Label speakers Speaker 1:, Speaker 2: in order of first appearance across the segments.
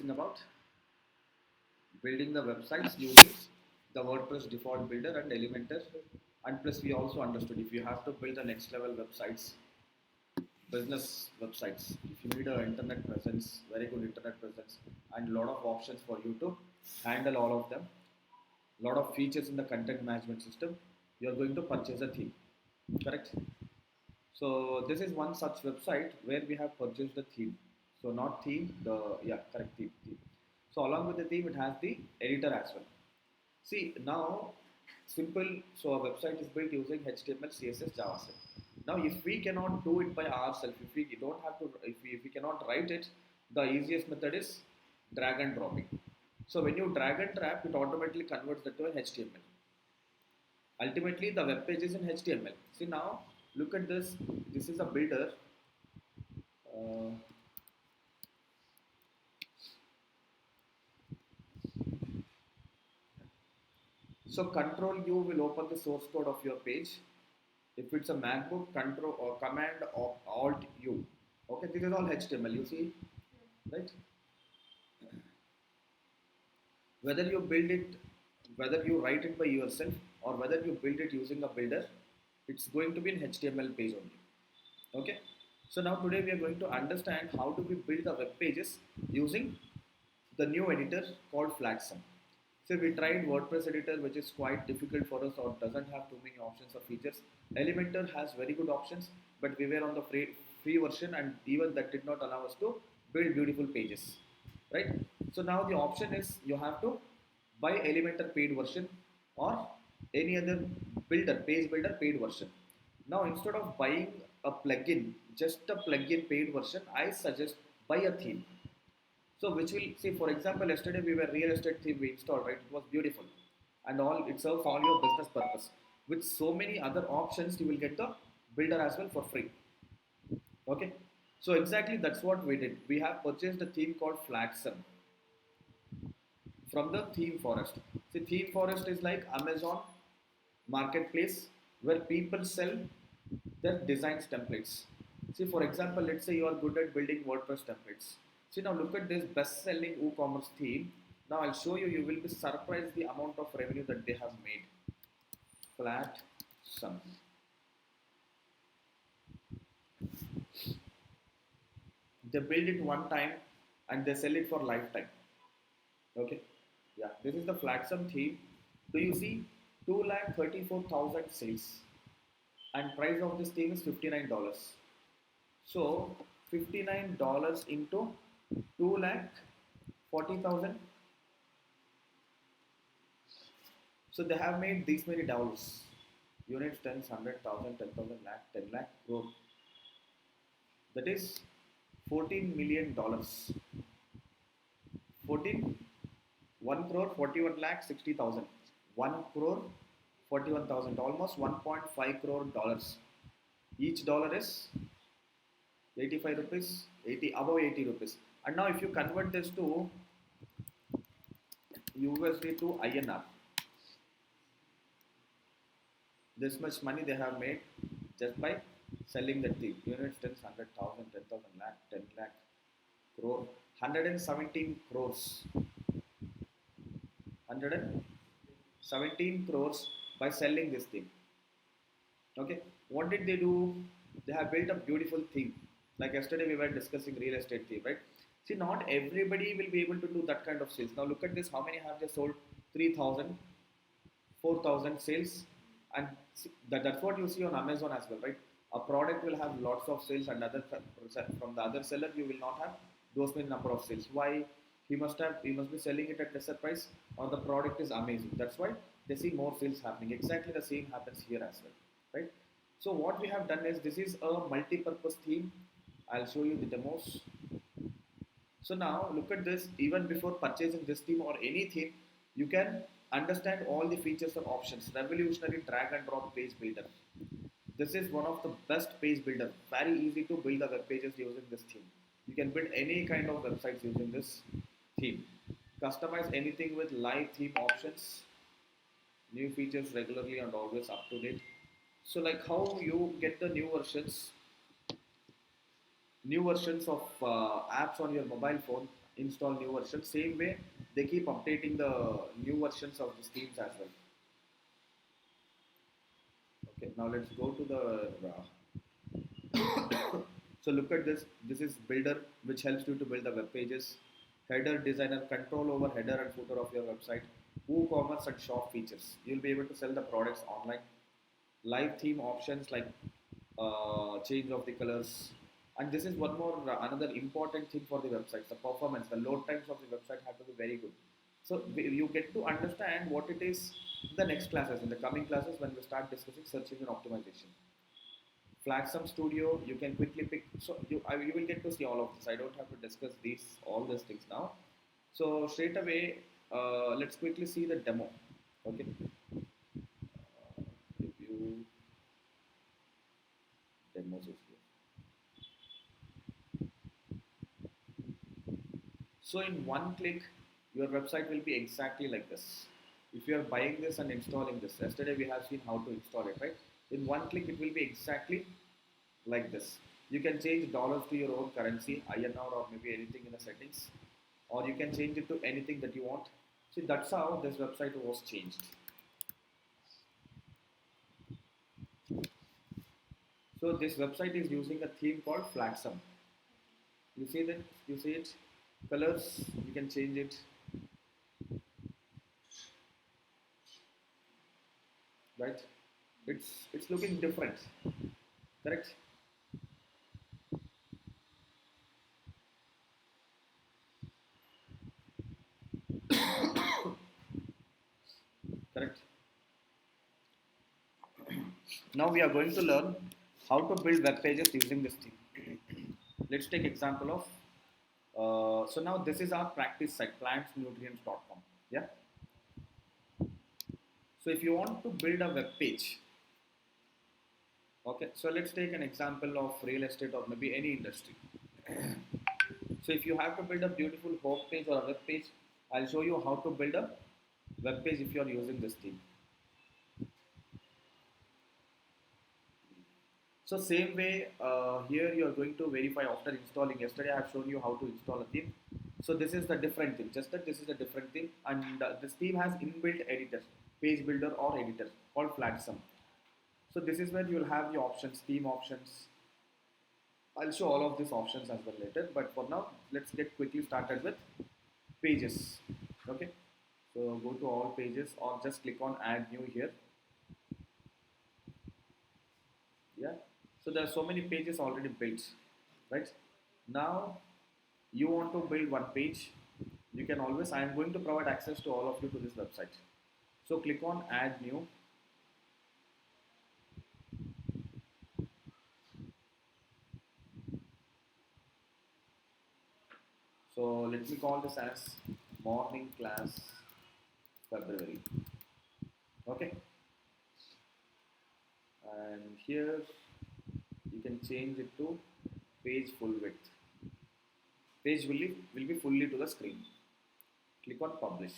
Speaker 1: About building the websites using the WordPress default builder and Elementor. And plus, we also understood if you have to build the next level websites, business websites, if you need an internet presence, very good internet presence, and a lot of options for you to handle all of them, lot of features in the content management system, you are going to purchase a theme. Correct? So this is one such website where we have purchased the theme. So not theme, the yeah, correct theme. So along with the theme, it has the editor as well. See now, simple. So a website is built using HTML, CSS, JavaScript. Now, if we cannot do it by ourselves, if we don't have to, if we cannot write it, the easiest method is drag and dropping. So when you drag and drop, it automatically converts that to an HTML. Ultimately, the web page is in HTML. See now, look at this. This is a builder. Uh, so Control U will open the source code of your page. If it's a MacBook, Control or Command or Alt U. Okay, this is all HTML. You see, right? Whether you build it, whether you write it by yourself or whether you build it using a builder, it's going to be an HTML page only. Okay. So now today we are going to understand how do we build the web pages using the new editor called Flagsum. So we tried WordPress editor, which is quite difficult for us or doesn't have too many options or features. Elementor has very good options, but we were on the free version, and even that did not allow us to build beautiful pages, right? So now the option is you have to buy Elementor paid version or any other page builder paid version. Now instead of buying a plugin, just a plugin paid version, I suggest buy a theme. So which will see, for example, yesterday we were real estate theme we installed, right? It was beautiful, and all it serves all your business purpose. With so many other options, you will get the builder as well for free. Okay, so exactly that's what we did. We have purchased a theme called Flagsum from the theme forest. See, theme forest is like Amazon marketplace where people sell their designs templates. See, for example, let's say you are good at building WordPress templates. See, now look at this best-selling Woocommerce theme. Now I'll show you. You will be surprised the amount of revenue that they have made. Flat sum. They build it one time and they sell it for lifetime. Okay. Yeah, this is the Flagsum theme. Do you see 2,34,000 sales and price of this theme is $59. So $59 into 2,40,000. So they have made these many dollars. Units, tens, 100,000, 10,000 lakh, 10 lakh crore. That is $14 million. 14 1 crore 41 lakh 60,000. 1 crore 41,000, almost 1.5 crore dollars. Each dollar is 85 rupees, 80 above 80 rupees. And now if you convert this to USD to INR, this much money they have made just by selling the thing. Units, tens, 100,000, 10,000 lakh, 10 lakh crore, 117 crores. 117 crores by selling this thing. Okay, what did they do? They have built a beautiful theme. Like yesterday we were discussing real estate theme, right? See, not everybody will be able to do that kind of sales. Now look at this. How many have they sold? 3,000, 4,000 sales, and that's what you see on Amazon as well, right? A product will have lots of sales, and from the other seller you will not have those many number of sales. Why? He must be selling it at lesser price, or the product is amazing. That's why they see more sales happening. Exactly the same happens here as well, right? So what we have done is this is a multi-purpose theme. I'll show you the demos. So now look at this. Even before purchasing this theme or any theme, you can understand all the features and options. Revolutionary drag and drop page builder. This is one of the best page builder. Very easy to build the web pages using this theme. You can build any kind of websites using this theme. Customize anything with live theme options. New features regularly and always up to date. So like how you get the new versions of apps on your mobile phone. install new versions. Same way, they keep updating the new versions of the themes as well. Okay, now let's go to the so look at this. This is Builder, which helps you to build the web pages. Header designer, control over header and footer of your website. WooCommerce and shop features. You'll be able to sell the products online. Live theme options like change of the colors. And this is one more another important thing for the websites. The performance, the load times of the website have to be very good. So you get to understand what it is in the next classes, in the coming classes when we start discussing search engine optimization. Flagsum Studio, you can quickly pick. So you will get to see all of this. I don't have to discuss all these things now. So straight away, let's quickly see the demo. Okay, review demos is here. So in one click, your website will be exactly like this. If you are buying this and installing this, yesterday we have seen how to install it, right? In one click, it will be exactly like this. You can change dollars to your own currency, INR or maybe anything in the settings, or you can change it to anything that you want. See, that's how this website was changed. So this website is using a theme called Flagsum. You see that? You see it? Colors, you can change it, right? It's looking different, correct? Correct. Now we are going to learn how to build web pages using this theme. Let's take example of. So now this is our practice site, plantsnutrients.com. Yeah. So if you want to build a web page, okay. So let's take an example of real estate or maybe any industry. So if you have to build a beautiful home page or a web page, I'll show you how to build a web page if you are using this theme. So same way, here you are going to verify after installing. Yesterday I have shown you how to install a theme. So this is the different theme, just that this is a different theme, and this theme has inbuilt editor, page builder or editor called Flagsum. So this is where you will have the options, theme options. I'll show all of these options as well later, but for now, let's get quickly started with pages. Okay, so go to all pages or just click on add new here. Yeah, so there are so many pages already built, right? Now you want to build one page, you can always, I am going to provide access to all of you to this website. So click on add new. So let me call this as morning class February. Okay, and here you can change it to page full width. Page will be fully to the screen. Click on publish.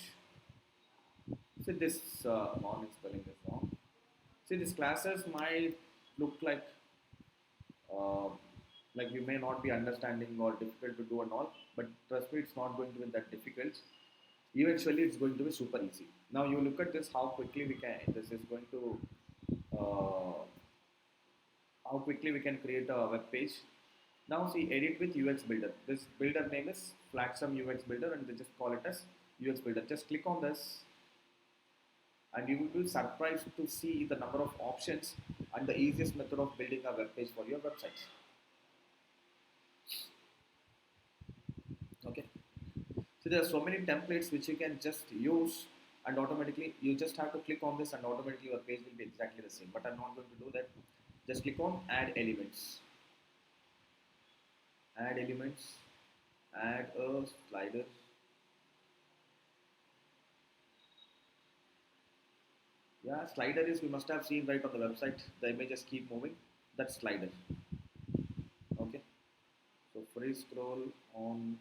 Speaker 1: See this morning spelling is wrong. See, these classes might look uh, like you may not be understanding or difficult to do and all, but trust me, it's not going to be that difficult. Eventually, it's going to be super easy. Now you look at this, how quickly we can. This is going to how quickly we can create a web page. Now see, edit with UX Builder. This builder name is Flagsum UX Builder, and they just call it as UX Builder. Just click on this, and you will be surprised to see the number of options and the easiest method of building a web page for your website. Okay, so there are so many templates which you can just use, and automatically you just have to click on this and automatically your page will be exactly the same, but I'm not going to do that. Just click on add elements, add elements, add a slider. Yeah, slider is, we must have seen right on the website, the images keep moving. That's slider. Okay, so free scroll on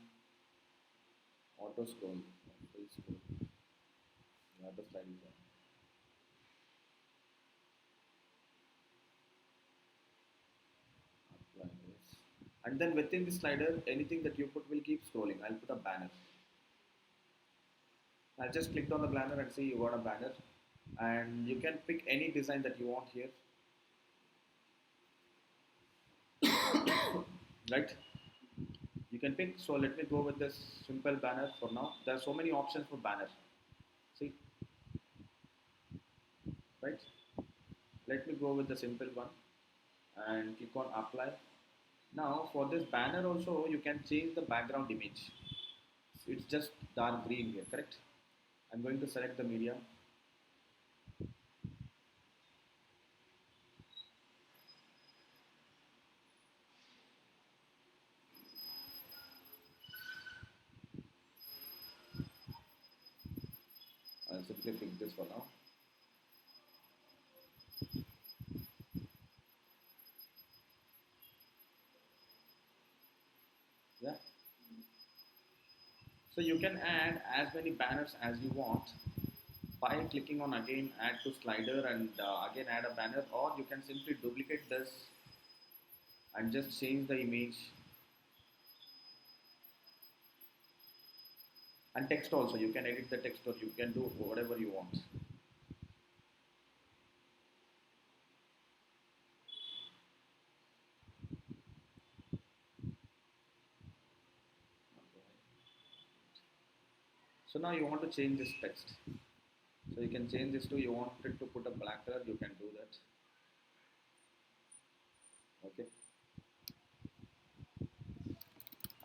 Speaker 1: auto scroll, free scroll. Yeah, the slide is on. Apply this. And then within the slider, anything that you put will keep scrolling. I'll put a banner. I just clicked on the banner and see you got a banner, and you can pick any design that you want here, right? You can pick. So let me go with this simple banner for now. There are so many options for banner. See, right? Let me go with the simple one and click on apply. Now for this banner also you can change the background image. So it's just dark green here, correct? I'm going to select the media. I'll simply pick this for now. Yeah. So you can add as many banners as you want by clicking on again add to slider and again add a banner, or you can simply duplicate this and just change the image and text also. You can edit the text or you can do whatever you want. So now you want to change this text. So you can change this to, you want it to put a black color, you can do that. Okay.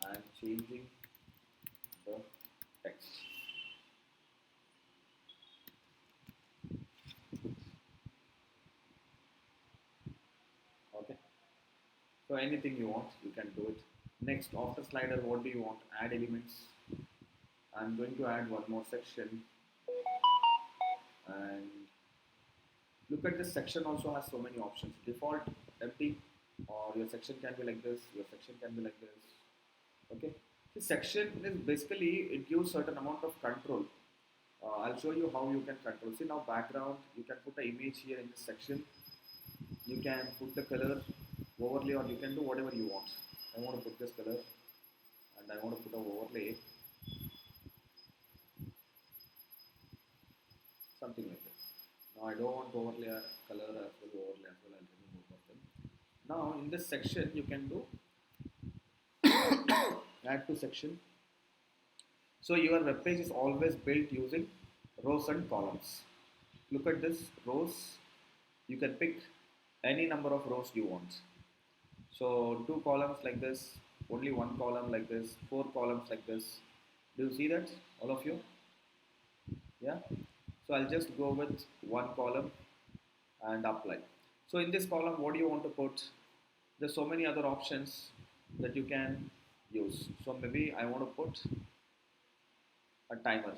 Speaker 1: I'm changing the text. Okay. So anything you want, you can do it. Next, after slider, what do you want? Add elements. I'm going to add one more section, and look at this section also has so many options. Default empty, or your section can be like this, your section can be like this. Okay. The section is basically, it gives certain amount of control. I'll show you how you can control. See now background, you can put an image here in this section. You can put the color overlay, or you can do whatever you want. I want to put this color and I want to put an overlay, something like that. Now I don't want overlay color as well, overlay as well. I'll remove both of them. Now in this section you can do add to section. So your web page is always built using rows and columns. Look at this rows. You can pick any number of rows you want. So two columns like this, only one column like this, four columns like this. Do you see that, all of you? Yeah. So I'll just go with one column and apply. So in this column, what do you want to put? There's so many other options that you can use. So maybe I want to put a timer.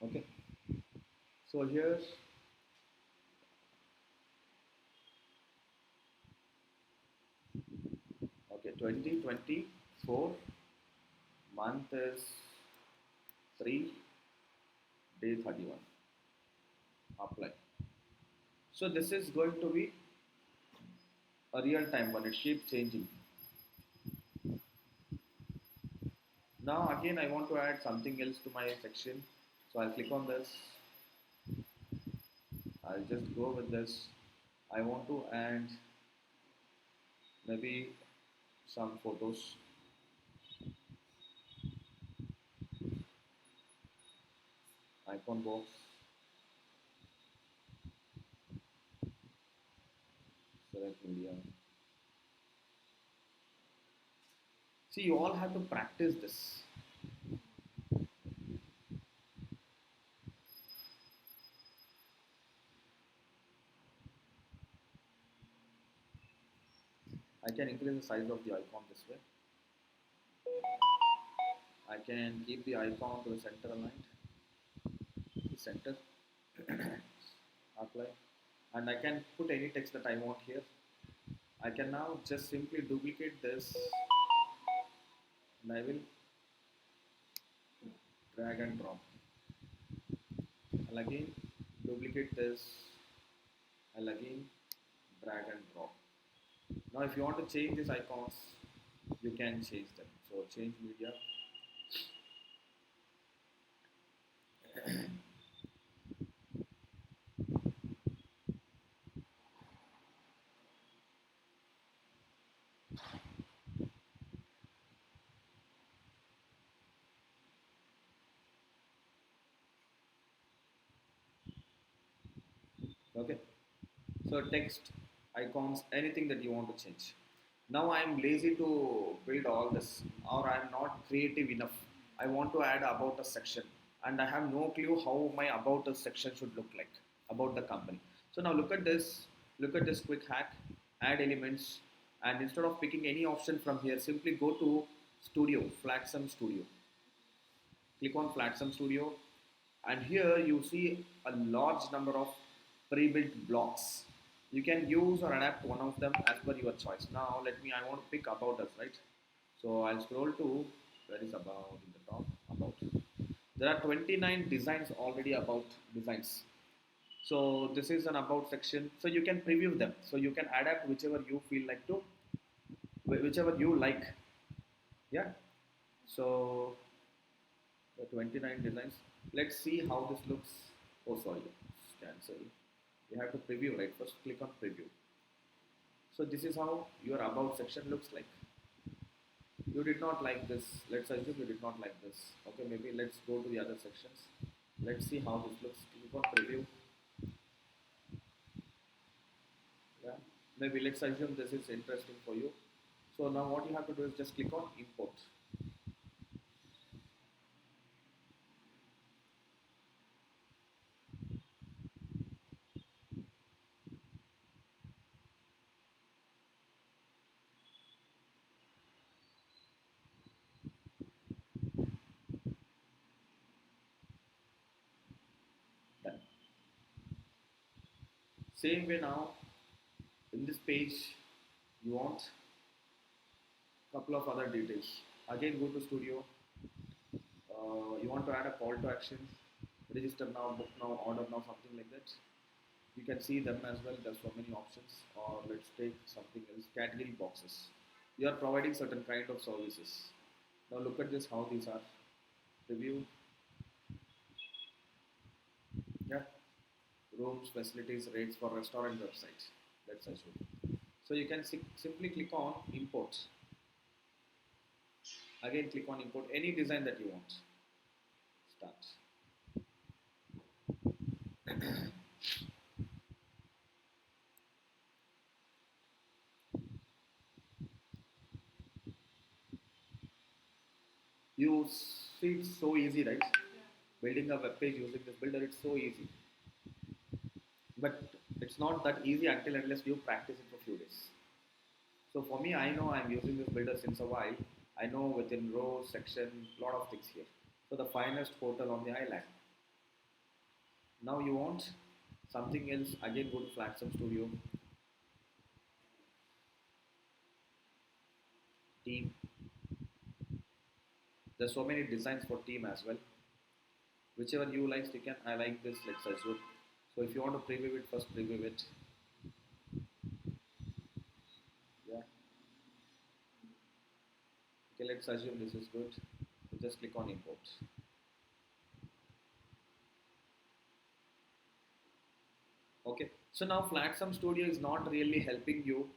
Speaker 1: Okay. So here, okay, 2024, month is 3, day 31. Apply. So this is going to be a real time one. It keeps changing. Now again I want to add something else to my section. So I'll click on this. I'll just go with this. I want to add maybe some photos. Icon box. Select media. See, you all have to practice this. I can increase the size of the icon this way. I can keep the icon to the center aligned. Center. Apply. And I can put any text that I want here. I can now just simply duplicate this and I will drag and drop. I'll again duplicate this. I'll again drag and drop. Now if you want to change these icons, you can change them. So change media. Okay. So text, icons, anything that you want to change. Now I'm lazy to build all this, or I'm not creative enough. I want to add about a section, and I have no clue how my about us section should look like about the company. So now look at this. Look at this quick hack. Add elements, and instead of picking any option from here, simply go to Studio, Flatsum Studio. Click on Flatsum Studio, and here you see a large number of pre-built blocks. You can use or adapt one of them as per your choice. Now I want to pick about us, right? So I'll scroll to where is about in the top, about. There are 29 designs already, about designs. So this is an about section. So you can preview them. So you can adapt whichever you feel like to, whichever you like. Yeah. So the 29 designs. Let's see how this looks. Oh, sorry, cancel. You have to preview, right? First, click on preview. So this is how your about section looks like. You did not like this. Let's assume you did not like this. Okay, maybe let's go to the other sections. Let's see how this looks. Click on preview. Yeah. Maybe let's assume this is interesting for you. So now what you have to do is just click on import. Done. Same way now, in this page, you want a couple of other details. Again, go to studio. You want to add a call to action, register now, book now, order now, something like that. You can see them as well. There's so many options. Or let's take something else, category boxes. You are providing certain kind of services. Now look at this, how these are. Review, yeah, rooms, facilities, rates for restaurant websites. Let's assume. So you can simply click on import. Again, click on import any design that you want. Start. You see, it's so easy, right? Building a web page using this builder, it's so easy. But it's not that easy until unless you practice it for a few days. So for me, I know I'm using this builder since a while. I know within row, section, lot of things here. So the finest portal on the island. Now you want something else, again go to Flatsum Studio, team. There's so many designs for team as well. Whichever you like, you can. I like this, let's assume. So if you want to preview it, first preview it. Yeah. Okay, let's assume this is good. So just click on import. Okay. So now Flatsum Studio is not really helping you.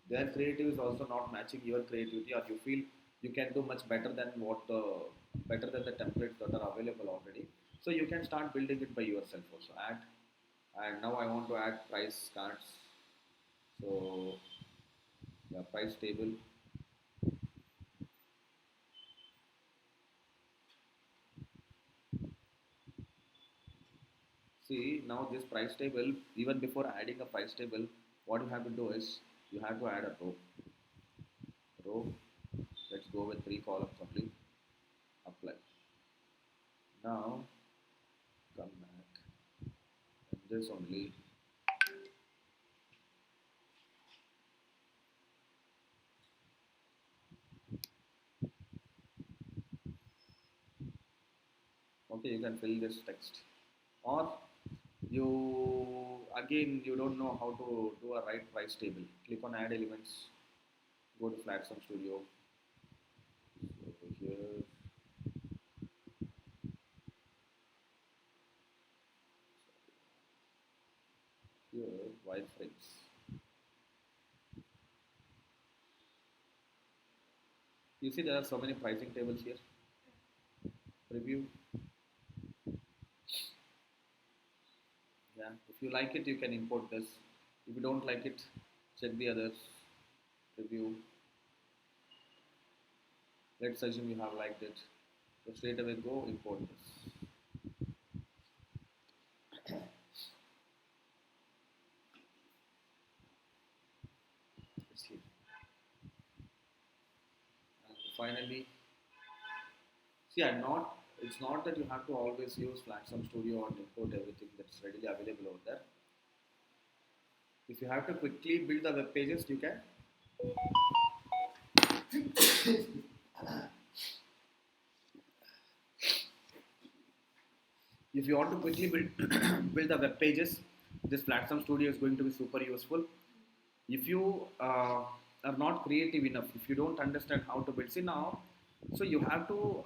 Speaker 1: Their creative is also not matching your creativity, or you feel you can do much better than better than the templates that are available already. So you can start building it by yourself also. Add, and now I want to add price cards. So yeah, price table. See now this price table. Even before adding a price table, what you have to do is you have to add a row. Row. Let's go with 3 columns only. Apply. Now come back. And this only. Okay, you can fill this text, or you again you don't know how to do a right price table. Click on add elements. Go to Platform Studio. So here wireframes. You see there are so many pricing tables here. Preview. Yeah. If you like it, you can import this. If you don't like it, check the others. Review. Let's assume you have liked it. So straight away go import this. Let's see. And finally, see, I'm not. It's not that you have to always use Flatsum Studio and import everything that's readily available over there. If you have to quickly build the web pages, you can. If you want to quickly build build the web pages, this Flatsum Studio is going to be super useful. If you are not creative enough, if you don't understand how to build, see now, so you have to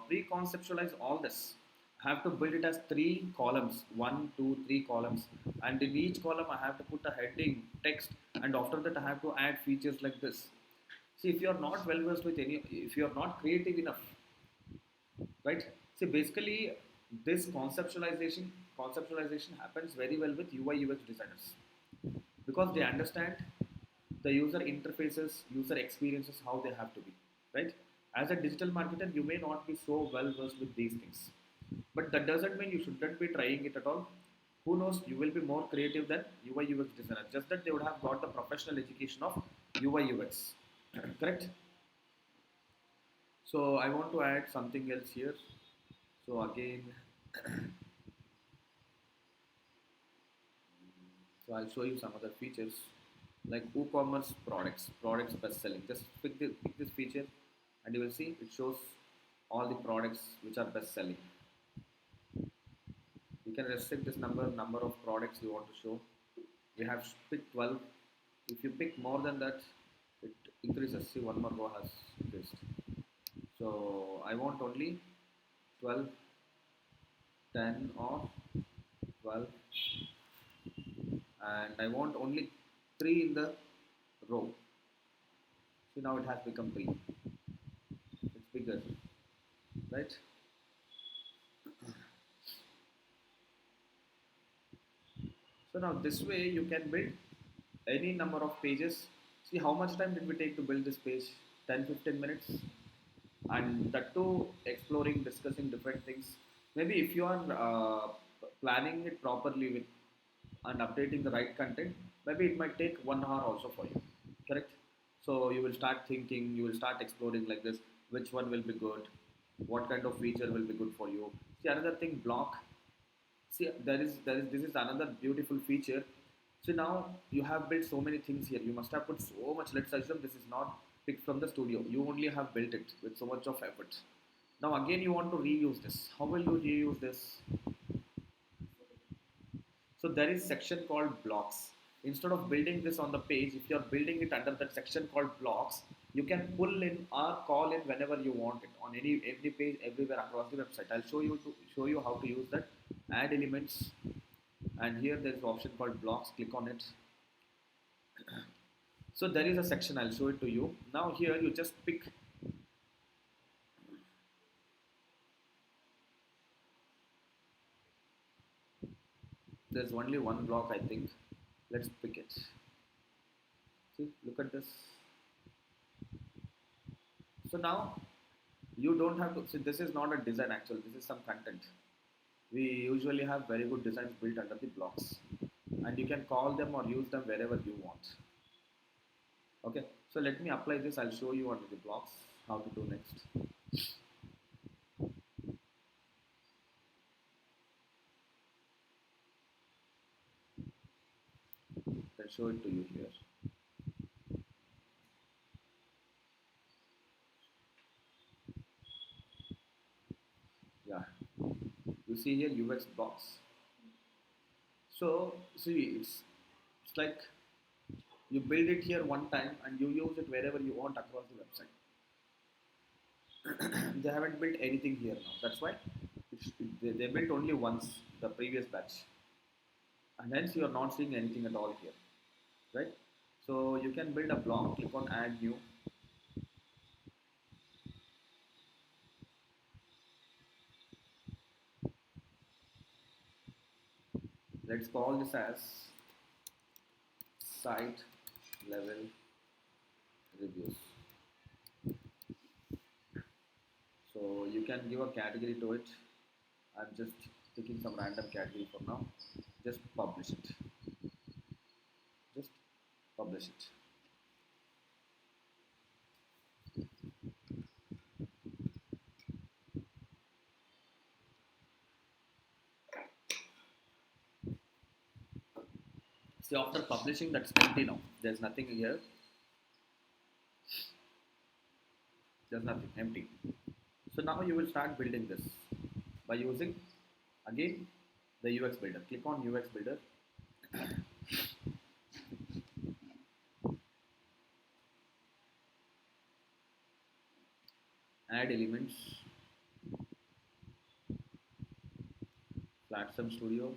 Speaker 1: pre-conceptualize all this. I have to build it as three columns, one, two, three columns, and in each column I have to put a heading, text, and after that I have to add features like this. See, if you are not well versed with any, if you are not creative enough, right? See, basically, this conceptualization happens very well with UI UX designers because they understand the user interfaces, user experiences, how they have to be, right? As a digital marketer, you may not be so well versed with these things, but that doesn't mean you shouldn't be trying it at all. Who knows? You will be more creative than UI UX designer. Just that they would have got the professional education of UI UX, correct? So I want to add something else here. So again, so I'll show you some other features like Woocommerce products best selling. Just pick this feature and you will see it shows all the products which are best selling. You can restrict this number of products you want to show. We have picked 12. If you pick more than that, it increases. See, one more row has increased. So I want only 12, 10 or 12, and I want only 3 in the row. See, now it has become 3. It's bigger, right? So now this way you can build any number of pages. See how much time did we take to build this page? 10-15 minutes. And that too exploring, discussing different things. Maybe if you are planning it properly with and updating the right content, maybe it might take 1 hour also for you. Correct? So you will start thinking, you will start exploring like this, which one will be good, what kind of feature will be good for you. See another thing, block. See, there is this is another beautiful feature. So now you have built so many things here. You must have put so much. Let's assume this is not picked from the studio. You only have built it with so much of effort. Now again you want to reuse this. How will you reuse this? So there is section called blocks. Instead of building this on the page, if you are building it under that section called blocks, you can pull in or call in whenever you want it on any page everywhere across the website. I'll show you how to use that. Add elements, and here there is an option called blocks. Click on it. So there is a section. I'll show it to you. Now here you just pick. There's only one block, I think. Let's pick it. See, look at this. So now you don't have to see, this is not a design actually, this is some content. We usually have very good designs built under the blocks, and you can call them or use them wherever you want. Okay, so let me apply this. I'll show you under the blocks how to do next. I'll show it to you here. Yeah, you see here UX blocks. So see, it's like You build it here one time and you use it wherever you want across the website. They haven't built anything here now. That's why they built only once the previous batch, and hence you are not seeing anything at all here, right? So you can build a block. Click on Add New. Let's call this as site level reviews. So you can give a category to it. I'm just picking some random category for now. Just publish it. Just publish it. See, after publishing, that's empty now. There's nothing here. There's nothing, empty. So now you will start building this by using again the UX builder. Click on UX builder. Add elements, platform studio,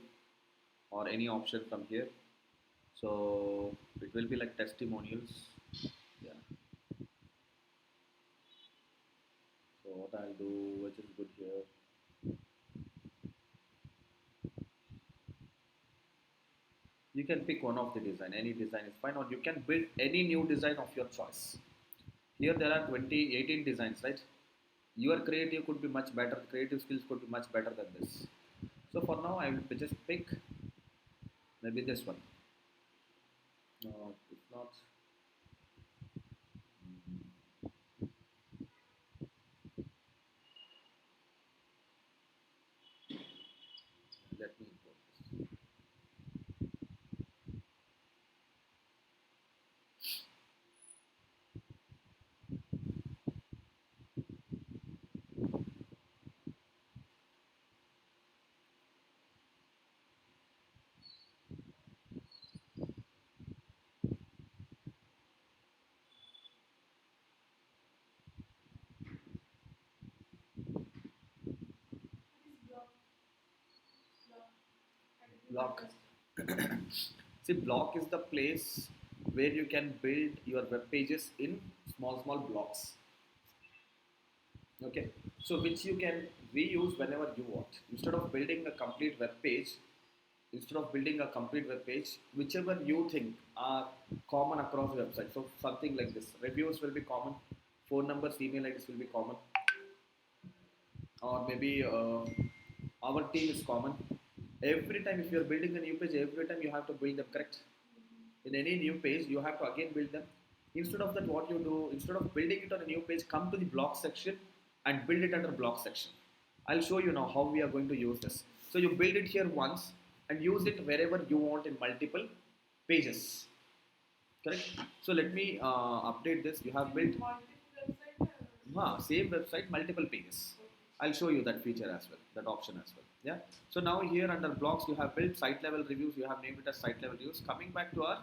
Speaker 1: or any option from here. So it will be like testimonials. Yeah. So what I'll do, which is good here. You can pick one of the design. Any design is fine, or you can build any new design of your choice. Here there are 18 designs, right? Your creative could be much better. Creative skills could be much better than this. So for now, I will just pick maybe this one. No, it's not. Let me import this. Block. See, block is the place where you can build your web pages in small blocks. Okay, so which you can reuse whenever you want. Instead of building a complete web page, whichever you think are common across the website. So something like this: reviews will be common, phone numbers, email IDs will be common, or maybe our team is common. Every time if you are building a new page, every time you have to build them, correct? In any new page, you have to again build them. Instead of that, what you do, instead of building it on a new page, come to the block section and build it under block section. I'll show you now how we are going to use this. So you build it here once and use it wherever you want in multiple pages. Correct? So let me update this. You have built same website, multiple pages. I'll show you that feature as well, that option as well. Yeah. So now here under blocks, you have built site level reviews. You have named it as site level reviews. Coming back to our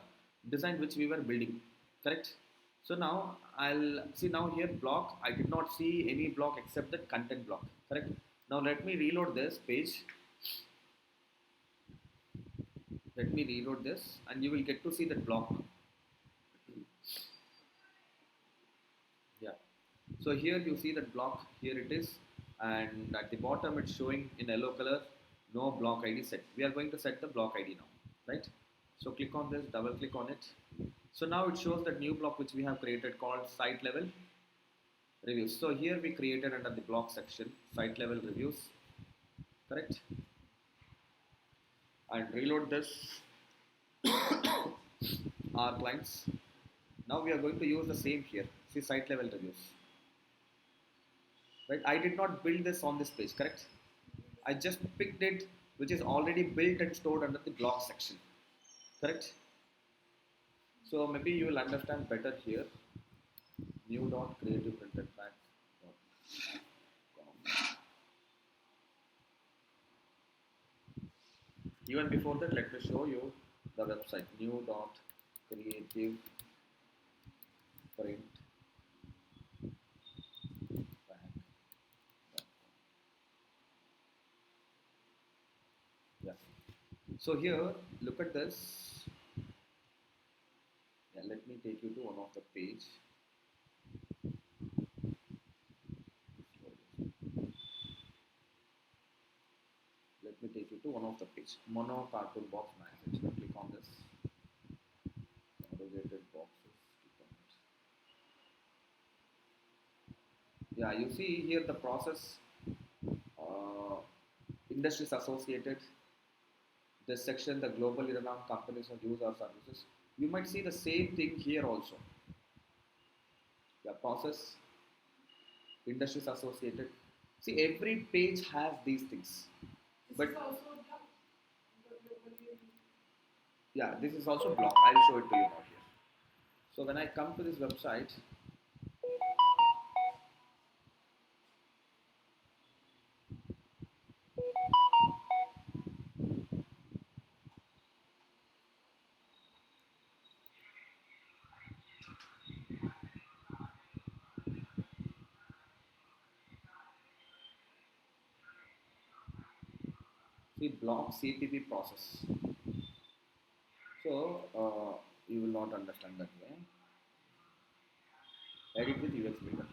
Speaker 1: design which we were building, correct? So now I'll see now here block. I did not see any block except the content block, correct? Now let me reload this page. Let me reload this, and you will get to see that block now. Yeah. So here you see that block. Here it is, and at the bottom it's showing in yellow color. No block ID set. We are going to set the block ID now, right? So click on this, double click on it. So now it shows that new block which we have created called site level reviews. So here we created under the block section site level reviews, correct? And reload this our clients. Now we are going to use the same here. See site level reviews, right? I did not build this on this page, correct? I just picked it which is already built and stored under the block section, correct? So maybe you will understand better here. New dot creative content pack. Even before that, let me show you the website new dot creative print pack. Yeah. So here, look at this. Yeah, let me take you to one of the page. Let me take you to one of the page. Mono cartoon box management. Click on this. Corrugated boxes. Click on it. Yeah, you see here the process. Uh, Industries associated. This section, the global renowned companies who use our services. You might see the same thing here also. The process, industries associated. See, every page has these things. But yeah, this is also block. I'll show it to you now here. So when I come to this website, see block CPP process. So you will not understand that way. Edit with UX Builder.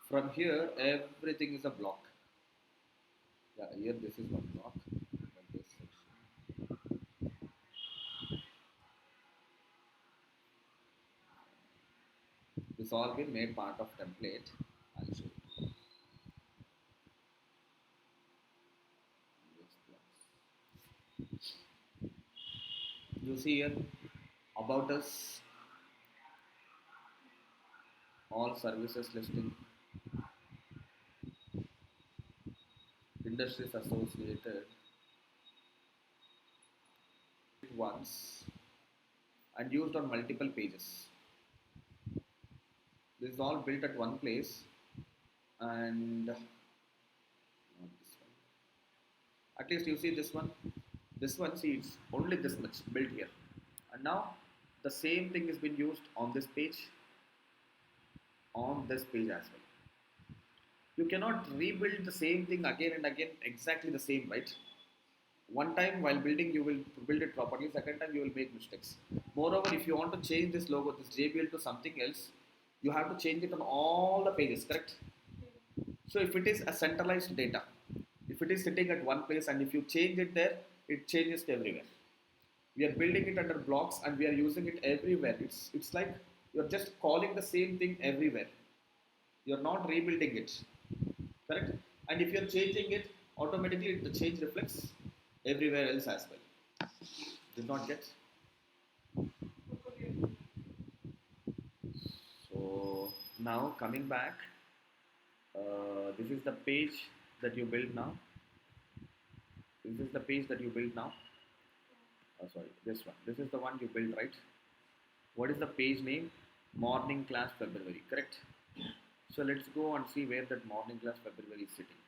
Speaker 1: From here, everything is a block. Yeah, here this is one block. This section. This all been made part of template. I'll show you. You see here about us, all services listing, industries associated once and used on multiple pages. This is all built at one place and not this one. At least you see this one. This one, see, it's only this much built here. And now the same thing is being used on this page, on this page as well. You cannot rebuild the same thing again and again exactly the same, right? One time while building you will build it properly, second time you will make mistakes. Moreover, if you want to change this logo, this JBL to something else, you have to change it on all the pages, correct? So if it is a centralized data, if it is sitting at one place and if you change it there, it changes everywhere. We are building it under blocks and we are using it everywhere. It's like you're just calling the same thing everywhere. You're not rebuilding it, correct? And if you're changing it, automatically the change reflects everywhere else as well. Did not get. So now coming back, this is the page that you build now. This is the page that you build now. Oh, sorry, this one. This is the one you built, right? What is the page name? Morning class February, correct? So let's go and see where that morning class February is sitting.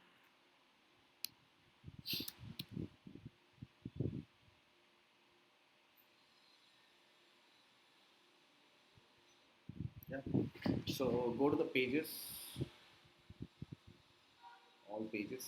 Speaker 1: Yeah. So go to the pages, all pages.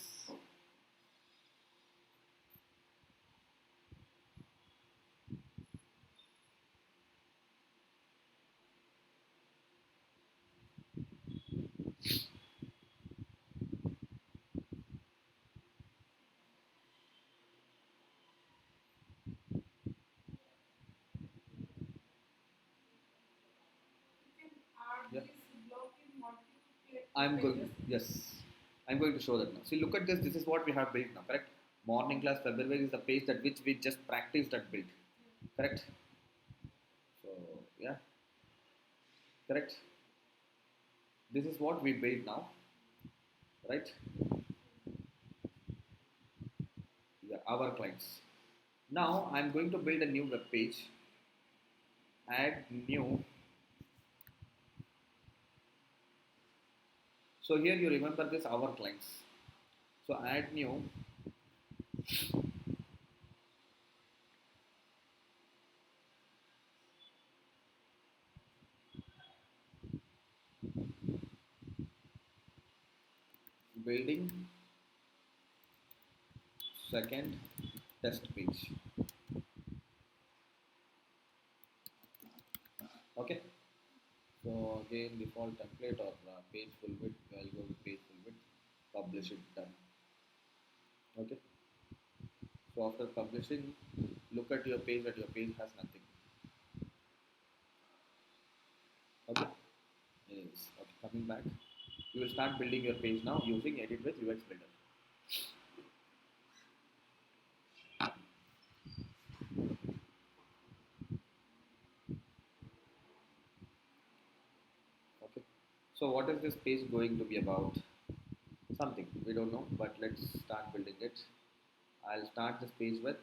Speaker 1: Yeah. I'm going. Yes, I'm going to show that now. See, look at this. This is what we have built now. Correct. Morning class February is the page that which we just practiced and built. Correct. So yeah, correct. This is what we built now, right? Yeah, our clients. Now I'm going to build a new web page. Add new. So here you remember this our clients. So add new. Building second test page. Okay. So again default template or page full width. I'll go with page full width. Publish it, done. Okay. So after publishing, look at your page that your page has nothing. Okay. Yes. Okay. Coming back, you will start building your page now using Edit with UX Builder. Okay. So what is this page going to be about? Something we don't know, but let's start building it. I'll start this page with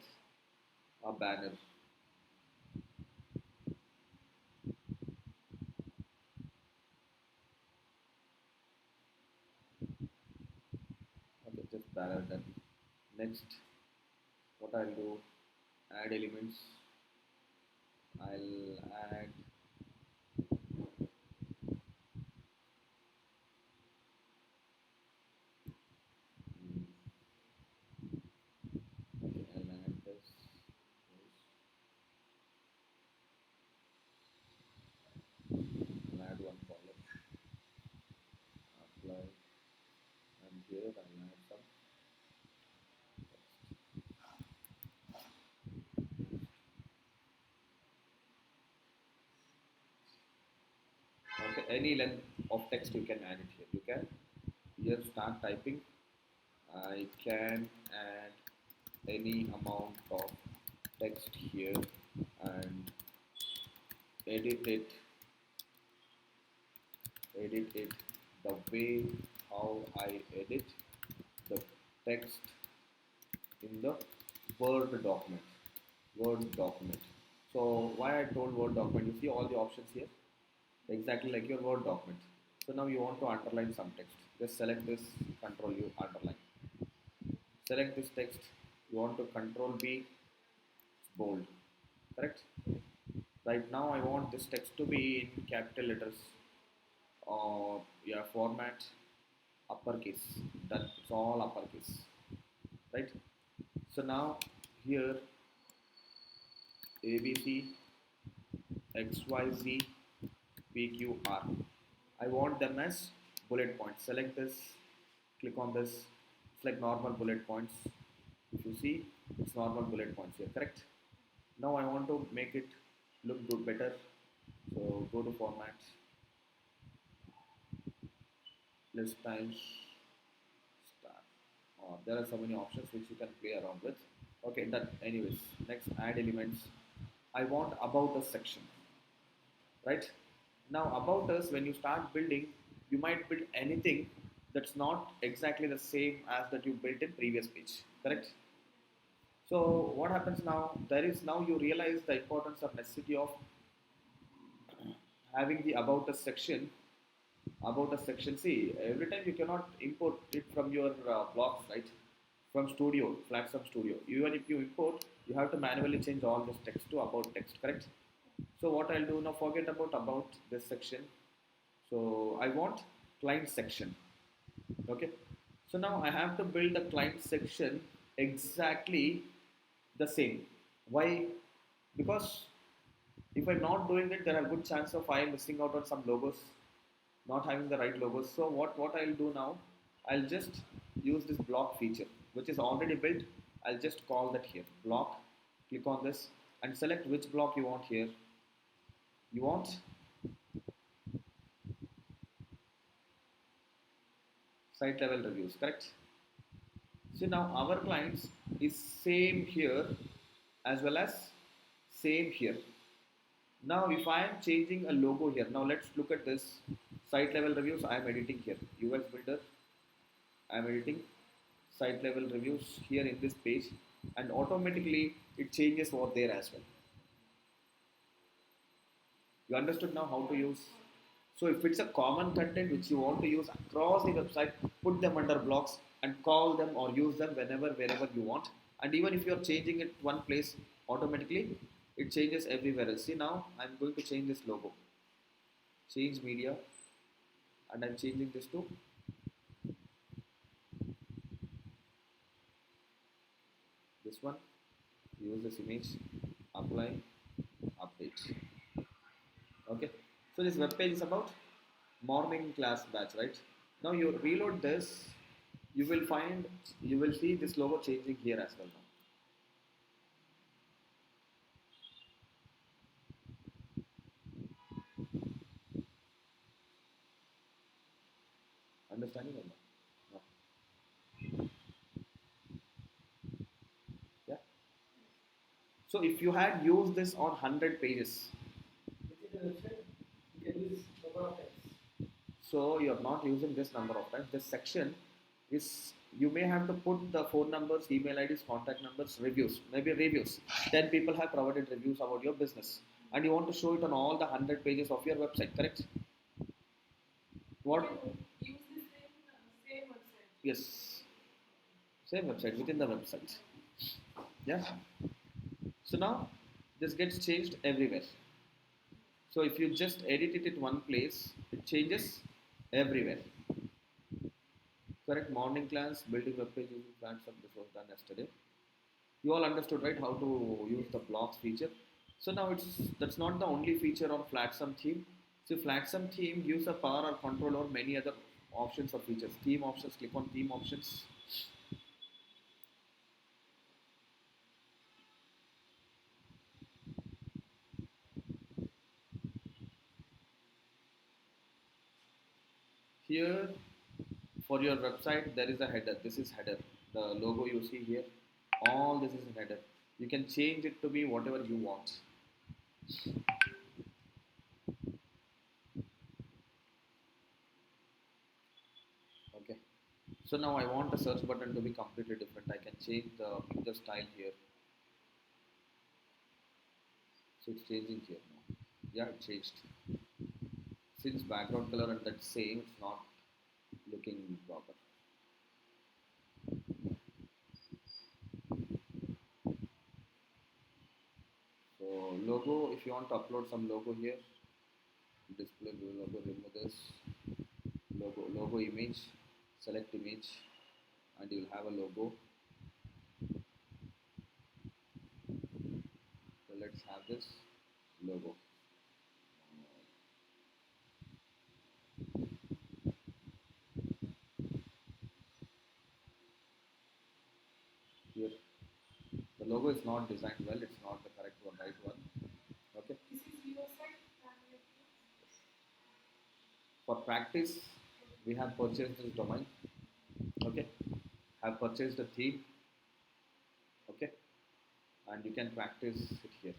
Speaker 1: a banner. Okay, just banner done. Next, what I'll do, add elements. I'll add okay, I'll add this. I'll add one column. Apply, and here I'll add some text. Okay, any length of text you can add it here. You can here start typing. I can add any amount of text here and edit it the way how I edit the text in the Word document. Word document. So why I told Word document, you see all the options here, exactly like your Word document. So now you want to underline some text. Just select this, Control U, underline. Select this text. You want to Control B, bold. Correct? Right now I want this text to be in capital letters or yeah, format uppercase. That's all uppercase. Right? So now here ABC XYZ PQR. I want them as bullet points. Select this, click on this. It's like normal bullet points. If you see, it's normal bullet points here, correct? Now I want to make it look good better. So go to format, list times, start. There are so many options which you can play around with. Okay, done. Anyways, next add elements. I want about us section, right? Now about us, when you start building, you might build anything that's not exactly the same as that you built in previous page, correct? So what happens now? There is now you realize the importance or necessity of having the about us section. About us section. See, every time you cannot import it from your blocks, right? From Studio, Flatsum Studio. Even if you import, you have to manually change all this text to about text, correct? So what I'll do now, forget about this section. So I want client section. Okay. So now I have to build the client section exactly the same. Why? Because if I'm not doing it, there are good chance of I am missing out on some logos, not having the right logos. So what I'll do now, I'll just use this block feature, which is already built. I'll just call that here block. Click on this and select which block you want here. You want site level reviews, correct? So now our clients is same here as well as same here. Now if I am changing a logo here, now let's look at this site level reviews. I am editing here UX Builder. I am editing site level reviews here in this page. and automatically it changes over there as well. You understood now how to use. So if it's a common content which you want to use across the website, put them under blocks and call them or use them whenever, wherever you want. And even if you're changing it one place, automatically it changes everywhere else. See, now I'm going to change this logo. Change media, and I'm changing this to this one. Use this image, apply, update. Okay. So this web page is about morning class batch, right? Now you reload this, you will find, you will see this logo changing here as well now. Understanding or not? No. Yeah. So if you had used this on 100 pages, so you are not using this number of times. This section is, you may have to put the phone numbers, email IDs, contact numbers, reviews, maybe reviews. 10 people have provided reviews about your business, and you want to show it on all the 100 pages of your website, correct? What? Yes, same website within the website. Yeah. So now this gets changed everywhere. So if you just edit it at one place, it changes everywhere. Correct. Morning class, building web page using platform. This was done yesterday. You all understood, right, how to use the blocks feature. So now it's, that's not the only feature on Flatsum theme. So Flatsum theme gives a power or control over many other options or features. Theme options. Click on theme options. Here for your website there is a header. This is header. The logo you see here, all this is a header. You can change it to be whatever you want. Okay. So now I want the search button to be completely different. I can change the style here. So it's changing here now. Yeah, it changed. Since background color and that same, it's not looking proper. So logo, if you want to upload some logo here, display logo, remove this logo image, select image, and you'll have a logo. So let's have this logo. Here, the logo is not designed well. It's not the correct one, right one. Okay. For practice, we have purchased this domain. Okay. Have purchased the theme. Okay. And you can practice it here.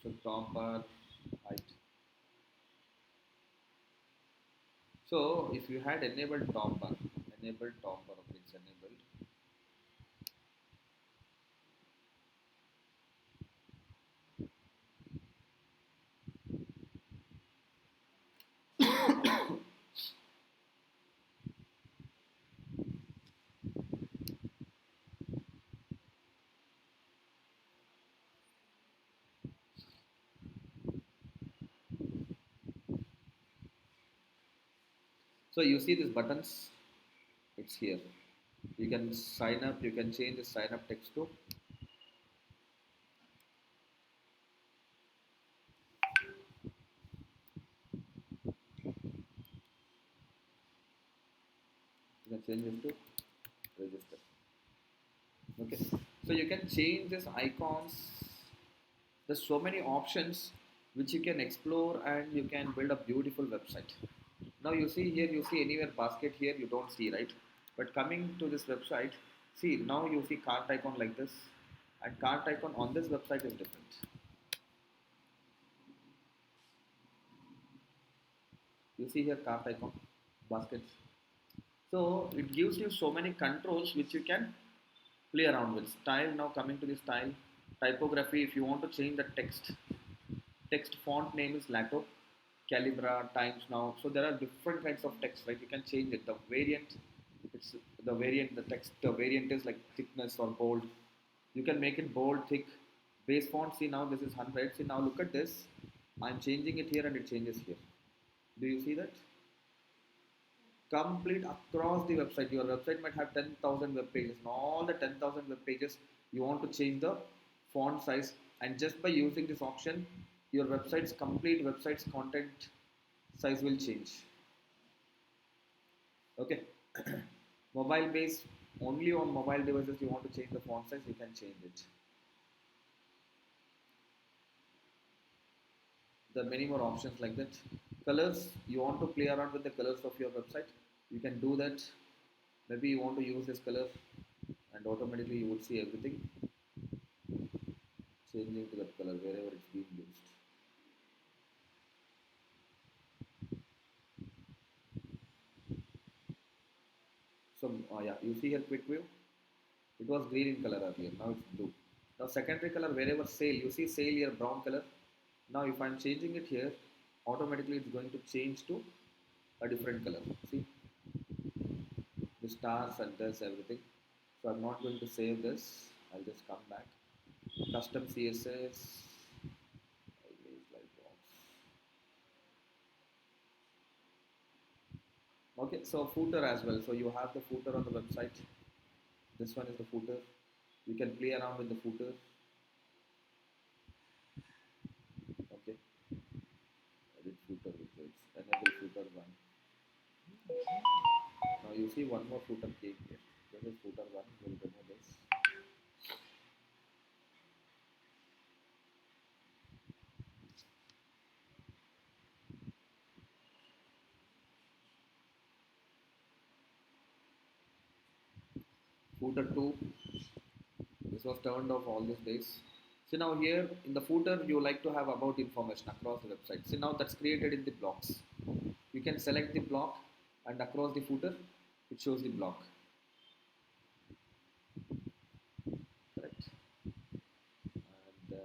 Speaker 1: So top bar height. So if you had enabled top bar, okay, it's enabled. So you see these buttons, it's here. You can sign up, you can change the sign up text to. You can change it to register. Okay. So you can change these icons. There's so many options which you can explore and you can build a beautiful website. Now you see here, you see anywhere basket here, you don't see, right? But coming to this website, see now you see cart icon like this, and cart icon on this website is different. You see here cart icon, baskets. So it gives you so many controls which you can play around with style. Now coming to the style, typography. If you want to change the text font name is Lato, Calibra, Times Now. So there are different kinds of text, right? You can change it. The variant, it's the variant, the text, the variant is like thickness or bold. You can make it bold, thick. Base font, see now this is 100. See now look at this. I'm changing it here and it changes here. Do you see that? Complete across the website. Your website might have 10,000 web pages. And all the 10,000 web pages, you want to change the font size, and just by using this option, your website's content size will change. Okay. Mobile based, only on mobile devices you want to change the font size, you can change it. There are many more options like that. Colors, you want to play around with the colors of your website, you can do that. Maybe you want to use this color and automatically you would see everything changing to that color wherever it's being used. So yeah, you see here quick view, it was green in color earlier, now it's blue. Now secondary color, wherever sale, you see sale here brown color. Now if I'm changing it here, automatically it's going to change to a different color. See the stars and this everything. So I'm not going to save this, I'll just come back. Custom CSS, always like box. Okay, so footer as well. So you have the footer on the website. This one is the footer. You can play around with the footer. Okay, edit footer widgets, enable footer one. Now you see one more footer came here. This is footer one. We'll remove this. Footer two. This was turned off all these days. So now here in the footer, you like to have about information across the website. So now that's created in the blocks. You can select the block and across the footer, it shows the block. Correct. And then,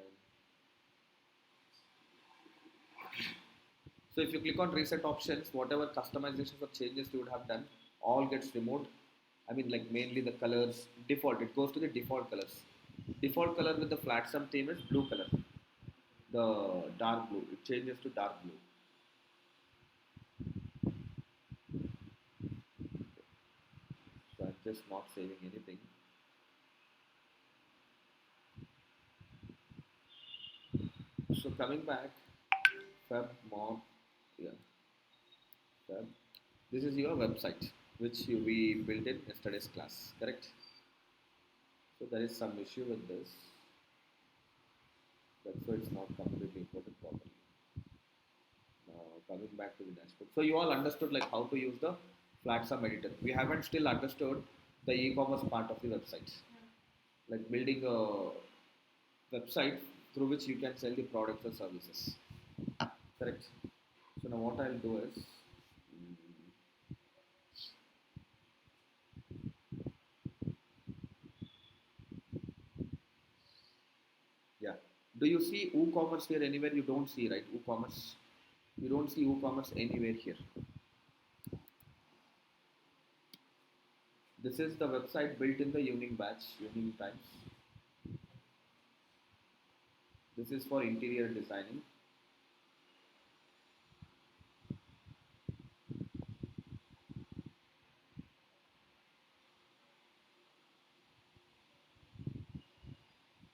Speaker 1: so if you click on reset options, whatever customizations or changes you would have done, all gets removed. I mean, like mainly the colors, default, it goes to the default colors. Default color with the flat sum theme is blue color. The dark blue, it changes to dark blue. So I'm just not saving anything. So coming back, Feb, Mob, yeah, Feb. This is your website, which we built in yesterday's class, correct? So there is some issue with this. That's why it's not completely imported properly. Now coming back to the dashboard. So you all understood like how to use the flat sum editor. We haven't still understood the e-commerce part of the website, like building a website through which you can sell the products or services. Correct. So now what I'll do is, yeah. Do you see Woocommerce here anywhere? You don't see, right? Woocommerce. You don't see Woocommerce anywhere here. This is the website built in the evening batch, evening times. This is for interior designing.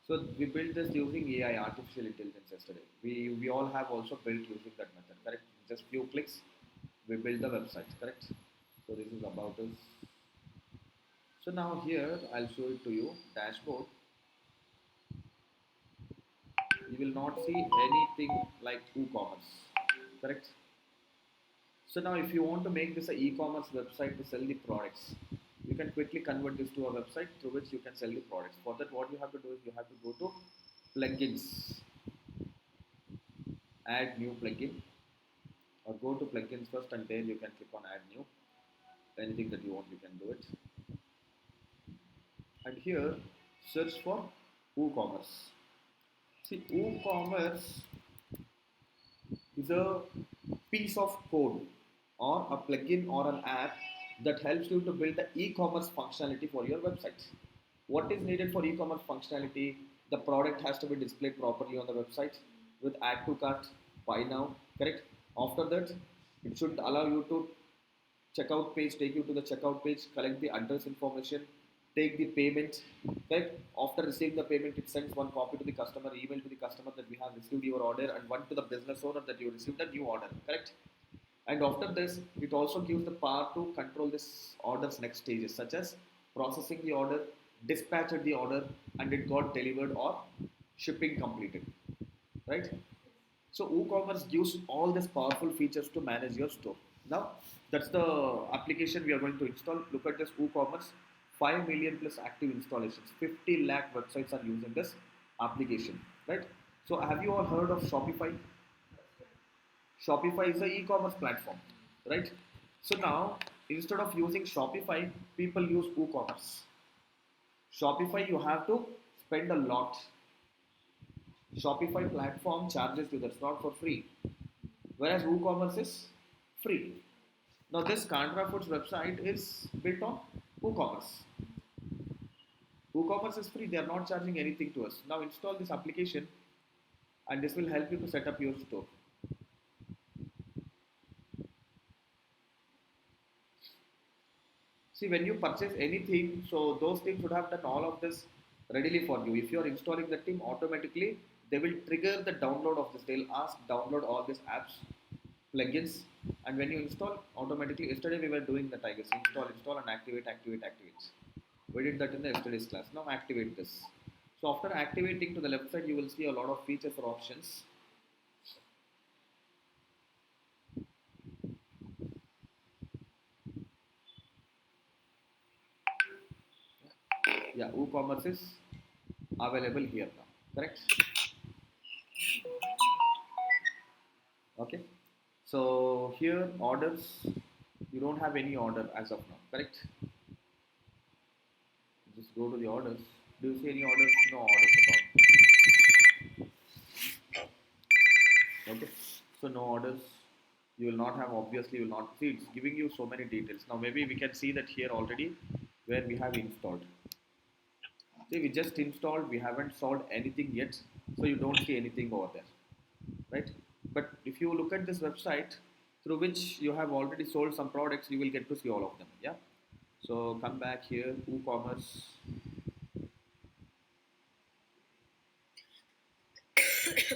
Speaker 1: So we built this using AI, artificial intelligence yesterday. We all have also built using that method, correct? Just few clicks, we build the website, correct? So this is about us. So now here I'll show it to you, dashboard. You will not see anything like Woocommerce, correct? So now if you want to make this an e-commerce website to sell the products, you can quickly convert this to a website through which you can sell the products. For that, what you have to do is you have to go to plugins, add new plugin, or go to plugins first and there you can click on add new. Anything that you want, you can do it. and here search for WooCommerce. See, WooCommerce is a piece of code or a plugin or an app that helps you to build the e-commerce functionality for your website. What is needed for e-commerce functionality? The product has to be displayed properly on the website with add to cart, buy now, correct? After that, it should allow you to checkout page, take you to the checkout page, collect the address information, take the payment, correct? After receiving the payment, it sends one copy to the customer, email to the customer that we have received your order, and one to the business owner that you received a new order, correct? And after this, it also gives the power to control this order's next stages, such as processing the order, dispatched the order, and it got delivered or shipping completed, right? So WooCommerce gives all these powerful features to manage your store. Now, that's the application we are going to install. Look at this WooCommerce, 5 million plus active installations, 50 lakh websites are using this application, right? So have you all heard of Shopify? Shopify is an e-commerce platform, right? So now, instead of using Shopify, people use WooCommerce. Shopify, you have to spend a lot. Shopify platform charges you, that's not for free. Whereas WooCommerce is free. Now this Cantra Foods website is built on WooCommerce. WooCommerce is free, they are not charging anything to us. Now install this application and this will help you to set up your store. See, when you purchase anything, so those things would have done all of this readily for you. If you are installing the thing, automatically they will trigger the download of this. They'll ask download all these apps, plugins, and when you install, automatically. Yesterday we were doing that, I guess. Install, and activate. We did that in the yesterday's class. Now activate this. So after activating to the left side, you will see a lot of features or options. Yeah, WooCommerce is available here now. Correct? Okay. So here orders, you don't have any order as of now. Correct? Just go to the orders. Do you see any orders? No orders at all. Okay. So no orders. You will not have, obviously you will not see, it's giving you so many details. Now maybe we can see that here already where we have installed. See, we just installed, we haven't solved anything yet, so you don't see anything over there, right? But if you look at this website through which you have already sold some products, you will get to see all of them. Yeah. So come back here, WooCommerce,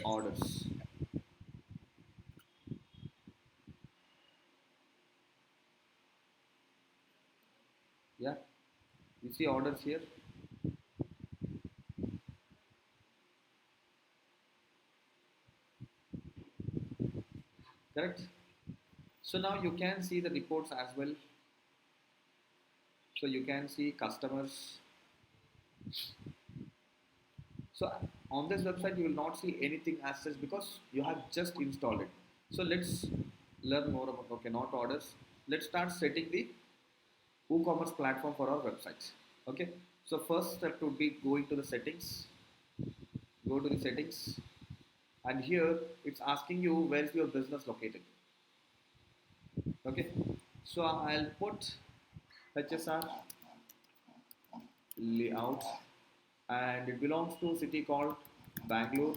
Speaker 1: orders. Yeah. You see orders here. Correct. So now you can see the reports as well. So you can see customers. So on this website, you will not see anything as such because you have just installed it. So let's learn more about, okay, not orders. Let's start setting the WooCommerce platform for our websites. Okay. So first step would be going to the settings. Go to the settings, and here it's asking you where is your business located. Okay. So I'll put HSR layout, and it belongs to a city called Bangalore,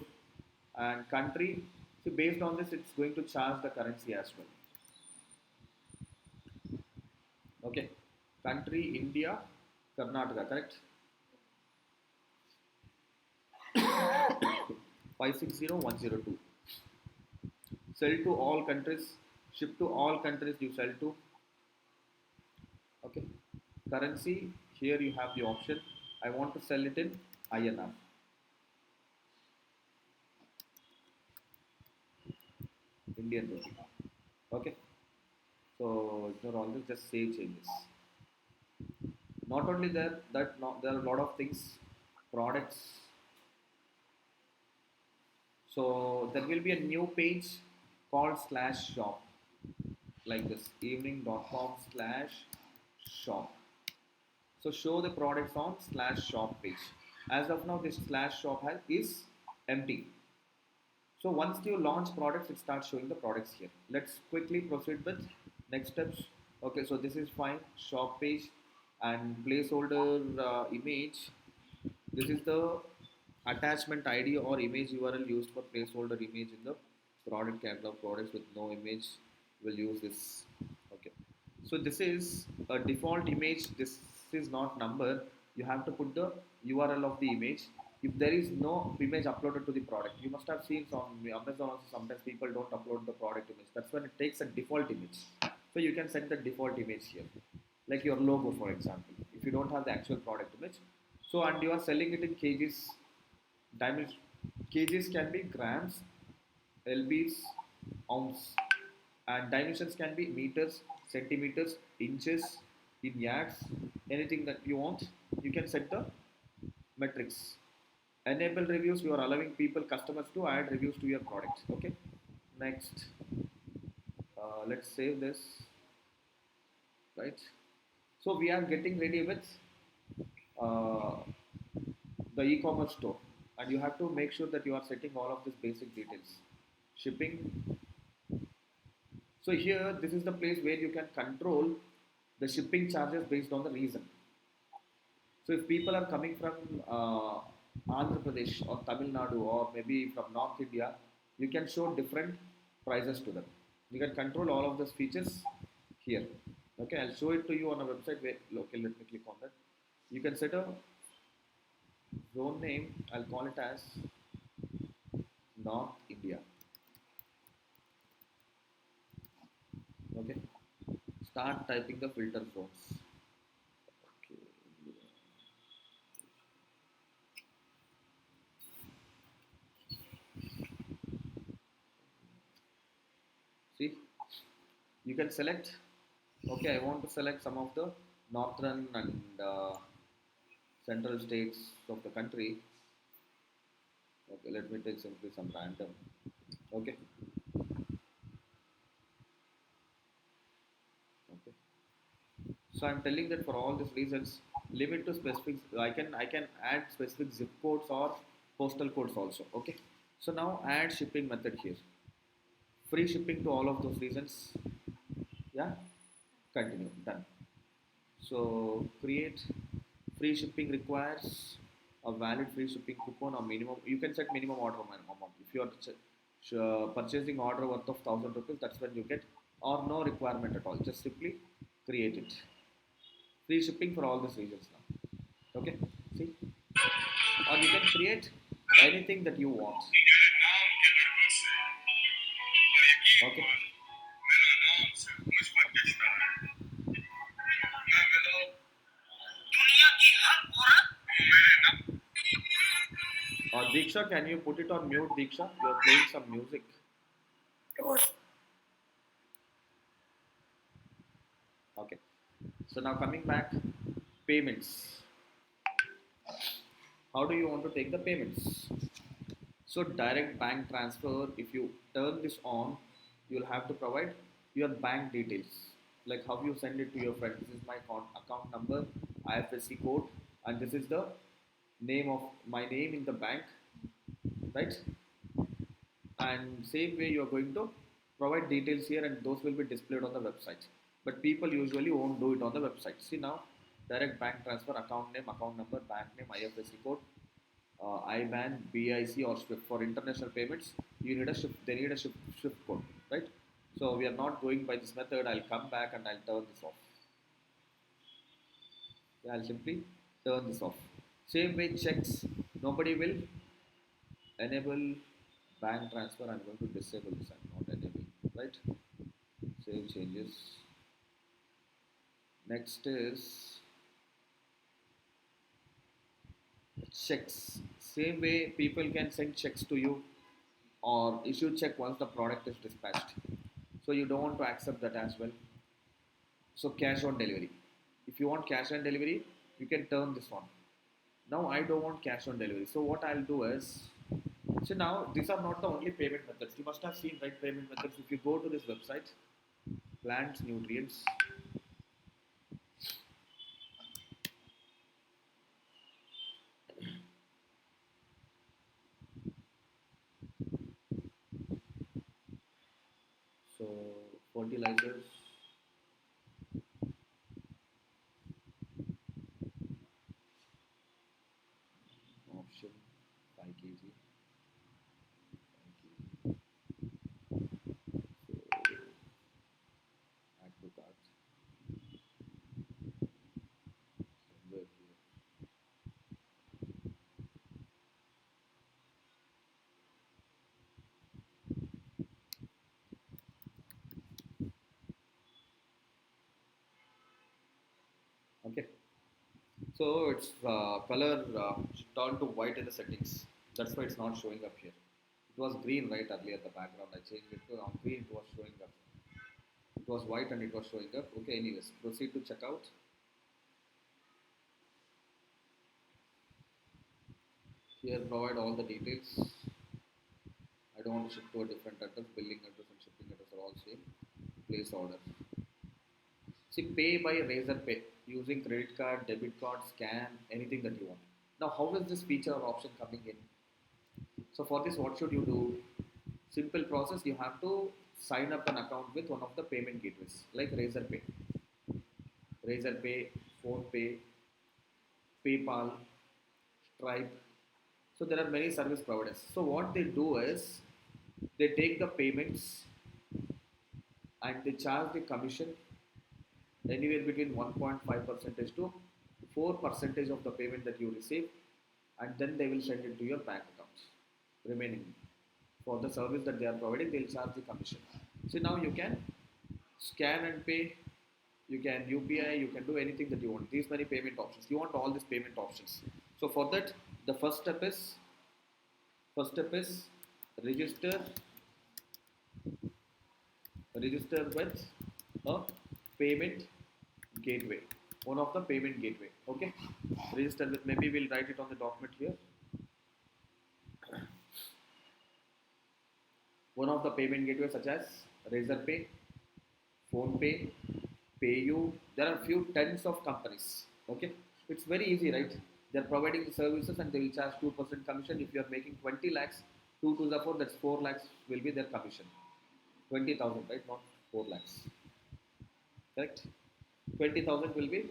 Speaker 1: and country. So based on this, it's going to charge the currency as well. Okay, country India, Karnataka, correct? 560102. Sell to all countries, ship to all countries you sell to. Okay, currency, here you have the option. I want to sell it in INR. Indian rupee. Okay, so ignore all this, just save changes. Not only that there are a lot of things, products. So there will be a new page called slash shop, like this, evening.com/shop. So show the products on slash shop page. As of now, this slash shop is empty. So once you launch products, it starts showing the products here. Let's quickly proceed with next steps. Okay, so this is fine. Shop page and placeholder image. This is the attachment ID or image URL used for placeholder image in the product catalog. Products with no image will use this. Okay. So this is a default image. This is not number. You have to put the URL of the image. If there is no image uploaded to the product, you must have seen some Amazon also sometimes people don't upload the product image. That's when it takes a default image. So you can set the default image here, like your logo, for example. If you don't have the actual product image, so and you are selling it in kgs, dimension kgs can be grams, lbs, ounce, and dimensions can be meters, centimeters, inches, in yards, anything that you want. You can set the metrics. Enable reviews. You are allowing people, customers to add reviews to your product. Okay. Next, let's save this. Right. So we are getting ready with uh, the e-commerce store, and you have to make sure that you are setting all of these basic details. Shipping. So here, this is the place where you can control the shipping charges based on the reason. So if people are coming from Andhra Pradesh or Tamil Nadu or maybe from North India, you can show different prices to them. You can control all of those features here. Okay, I'll show it to you on a website where, okay, let me click on that. You can set a zone name. I'll call it as North India. Okay, start typing the filter zones. Okay. See, you can select. Okay, I want to select some of the northern and central states of the country. Okay, let me take simply some random. Okay, okay. So I'm telling that for all these reasons, limit to specific. I can add specific zip codes or postal codes also. Okay. So now add shipping method here. Free shipping to all of those reasons. Yeah. Continue. Done. So create free shipping requires a valid free shipping coupon or minimum. You can set minimum order amount. If you are purchasing order worth of 1,000 rupees, that's when you get, or no requirement at all. Just simply create it. Free shipping for all these regions now. Okay, see, or you can create anything that you want. Okay. Diksha, can you put it on mute, Diksha? You are playing some music. Okay. So now coming back, payments. How do you want to take the payments? So direct bank transfer, if you turn this on, you'll have to provide your bank details, like how you send it to your friend. This is my account number, IFSC code, and this is the name of my name in the bank, right? And same way you are going to provide details here, and those will be displayed on the website. But people usually won't do it on the website. See now, direct bank transfer, account name, account number, bank name, IFSC code, IBAN, BIC, or SWIFT. For international payments, you need a SWIFT. They need a SWIFT code, right? So we are not going by this method. I'll come back and I'll turn this off. Yeah, I'll simply turn this off. Same way checks. Nobody will enable bank transfer. I'm going to disable this. I'm not enabling, right? Save changes. Next is checks. Same way people can send checks to you or issue check once the product is dispatched. So you don't want to accept that as well. So cash on delivery. If you want cash on delivery, you can turn this on. Now I don't want cash on delivery. So what I'll do is, so now these are not the only payment methods. You must have seen, right, payment methods. If you go to this website, plants, nutrients, kg. 1 kg. So add to cart. Somewhere here. Okay. So its color turned to white in the settings. That's why it's not showing up here. It was green right earlier. The background I changed it to now green. It was showing up. It was white and it was showing up. Okay. Anyways, proceed to checkout. Here provide all the details. I don't want to ship to a different address. Billing address and shipping address are all same. Place order. See, pay by Razor Pay using credit card, debit card, scan, anything that you want. Now, how is this feature or option coming in? So, for this, what should you do? Simple process. You have to sign up an account with one of the payment gateways, like Razor Pay, Phone Pay, PayPal, Stripe. So, there are many service providers. So, what they do is they take the payments and they charge the commission anywhere between 1.5 percentage to 4 percentage of the payment that you receive, and then they will send it to your bank account remaining. For the service that they are providing, they'll charge the commission. So now you can scan and pay, you can UPI, you can do anything that you want. These many payment options, you want all these payment options. So for that, the first step is register with a payment gateway, one of the payment gateway. Okay, register with, maybe we'll write it on the document here. One of the payment gateways such as Razor Pay, Phone Pay, PayU. There are few tens of companies. Okay, it's very easy, right? They're providing the services and they will charge 2% commission. If you are making 20 lakhs, 2 to the 4, that's 4 lakhs will be their commission. 20,000, right? Not 4 lakhs. Correct? 20,000 will be,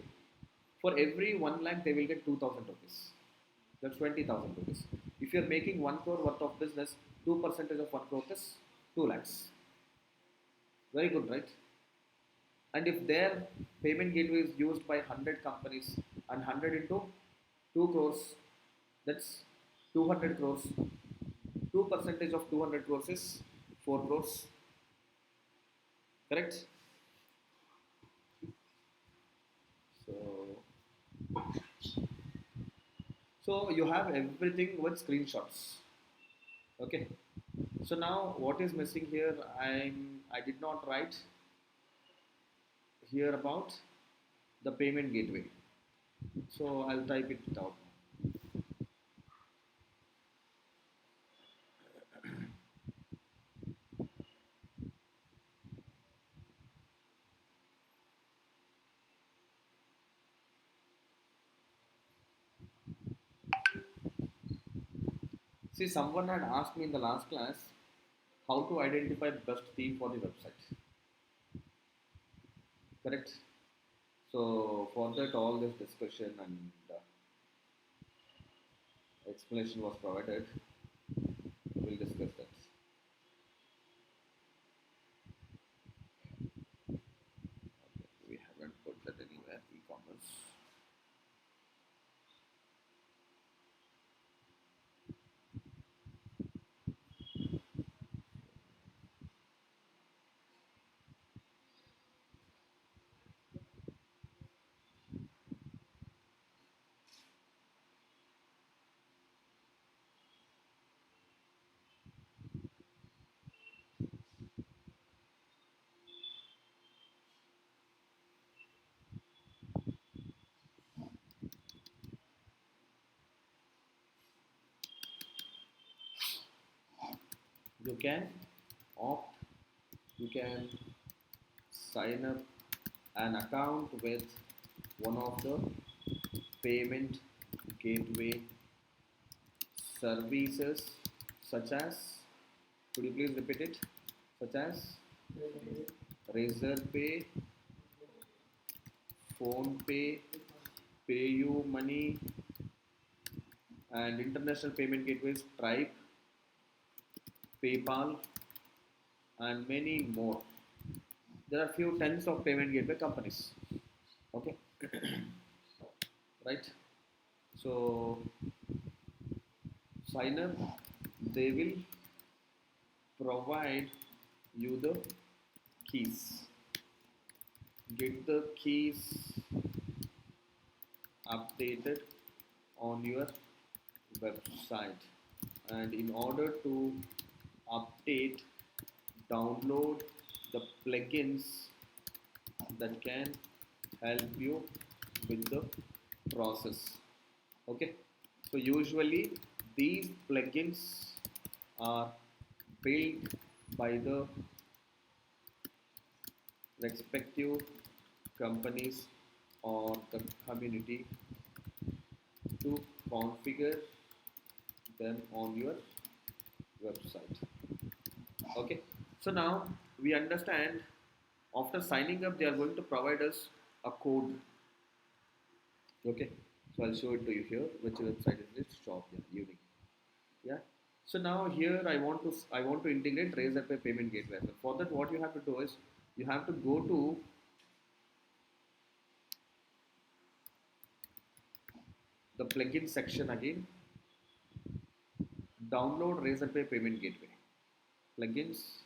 Speaker 1: for every 1 lakh they will get 2,000 rupees. That's 20,000 rupees. If you are making 1 crore worth of business, 2% of 1 crore is 2 lakhs. Very good, right? And if their payment gateway is used by 100 companies and 100 into 2 crores, that's 200 crores. 2% of 200 crores is 4 crores. Correct? So, so you have everything with screenshots. Okay. So now what is missing here? I did not write here about the payment gateway. So I'll type it out. See, someone had asked me in the last class how to identify best theme for the website. Correct? So for that, all this discussion and explanation was provided. We'll discuss that. Okay, we haven't put that anywhere. E-commerce. You can opt. You can sign up an account with one of the payment gateway services such as, could you please repeat it, such as Razor Pay, Phone Pay, PayU Money, and international payment gateways, Stripe, PayPal, and many more. There are few tens of payment gateway companies. Okay, right? So sign up. They will provide you the keys. Get the keys updated on your website, and in order to update, download the plugins that can help you with the process. Okay, so usually these plugins are built by the respective companies or the community to configure them on your website. Okay, so now we understand, after signing up they are going to provide us a code. Okay, so I'll show it to you here. Which website is this? Shop, yeah, unique. Yeah, so now here I want to integrate Razorpay payment gateway. So for that, what you have to do is you have to go to the plugin section again, download Razorpay payment gateway plugins,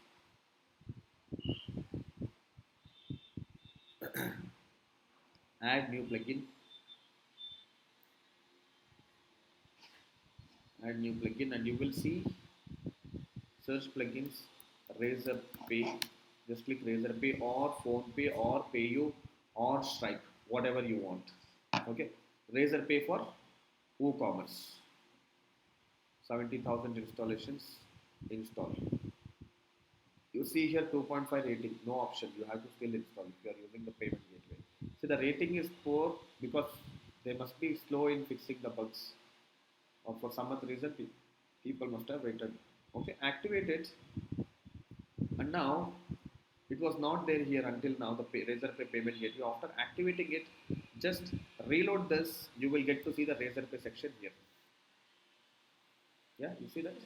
Speaker 1: add new plugin, and you will see search plugins, Razorpay. Just click Razorpay or PhonePay or PayU or Stripe, whatever you want. Okay, Razorpay for Woocommerce. 70,000 installations. Install. You see here 2.5 rating, no option. You have to still install if you are using the payment gateway. So the rating is poor because they must be slow in fixing the bugs, or for some other reason people must have waited. Okay, activate it, and now it was not there here until now, the Razorpay payment gateway. After activating it, just reload this, you will get to see the Razorpay section here. Yeah, you see that?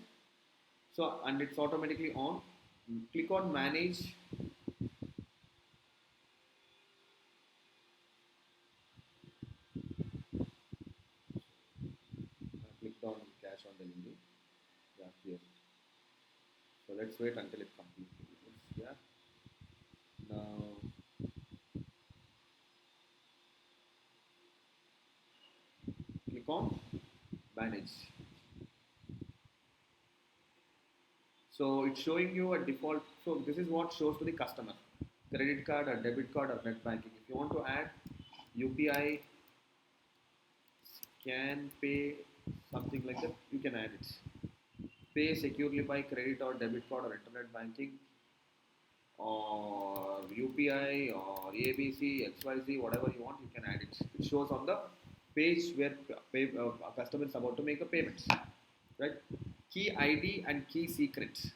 Speaker 1: So, and it's automatically on. Click on manage. I clicked on cash on delivery. Yeah, here. So let's wait until it completes. Yeah. Now click on manage. So it's showing you a default. So this is what shows to the customer: credit card or debit card or net banking. If you want to add UPI, scan, pay, something like that, you can add it. Pay securely by credit or debit card or internet banking or UPI or ABC, XYZ, whatever you want, you can add it. It shows on the page where a customer is about to make a payment, right? Key ID and key secret.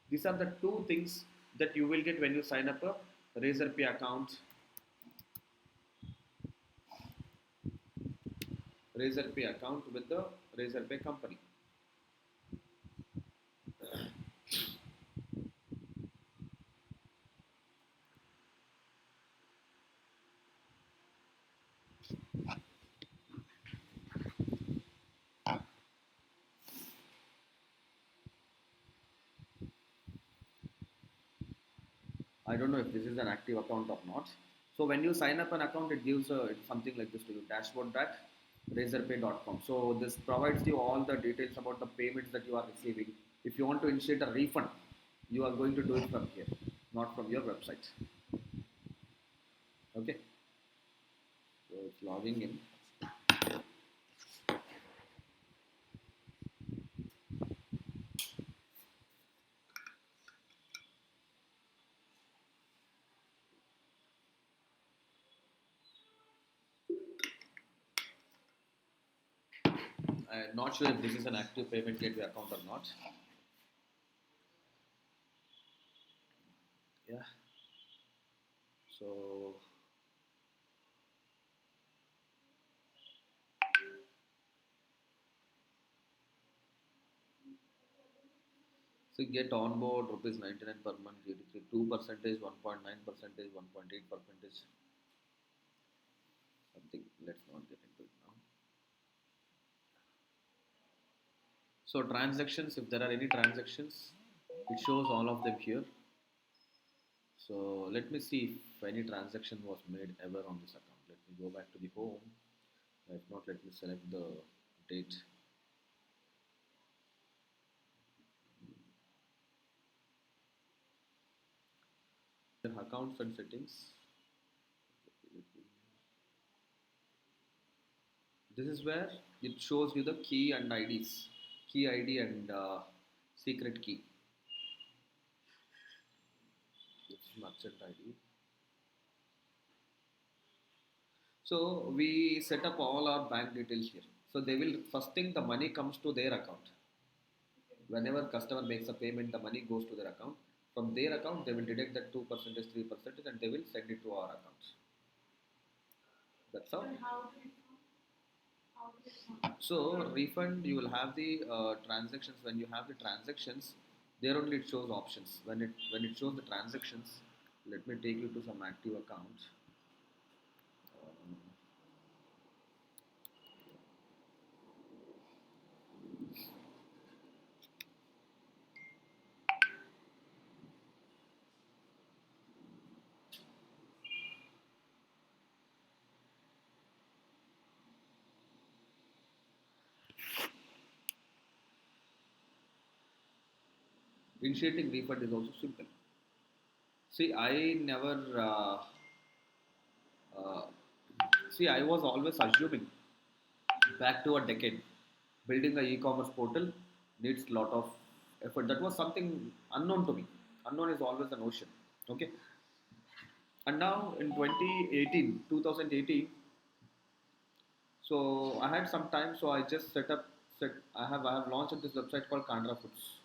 Speaker 1: These are the two things that you will get when you sign up a Razorpay account. Razorpay account with the Razorpay company. I don't know if this is an active account or not. So when you sign up an account, it gives something like this to you: dashboard.razorpay.com. So this provides you all the details about the payments that you are receiving. If you want to initiate a refund, you are going to do it from here, not from your website. Okay. So it's logging in. I'm not sure if this is an active payment gateway account or not. Yeah. So So you get on board rupees 99 per month, GT3, 2 percentage, 1.9 percentage, 1.8 percentage, something. Let's not get into it now. So transactions, if there are any transactions, it shows all of them here. So let me see if any transaction was made ever on this account. Let me go back to the home. If not, let me select the date. The accounts and settings. This is where it shows you the key and IDs, key ID and secret key. It's merchant ID. So we set up all our bank details here. So they will first thing the money comes to their account. Whenever customer makes a payment, the money goes to their account. From their account, they will deduct that 2%, 3%, and they will send it to our account. That's how. So refund, you will have the transactions. When you have the transactions, there only it shows options. When it shows the transactions, let me take you to some active accounts. Um, Initiating refund is also simple. See, I never. Uh, See, I was always assuming back to a decade, building a e-commerce portal needs a lot of effort. That was something unknown to me. Unknown is always an ocean. Okay, and now in 2018, so I had some time, so I just set up. I have launched this website called Kandra Foods,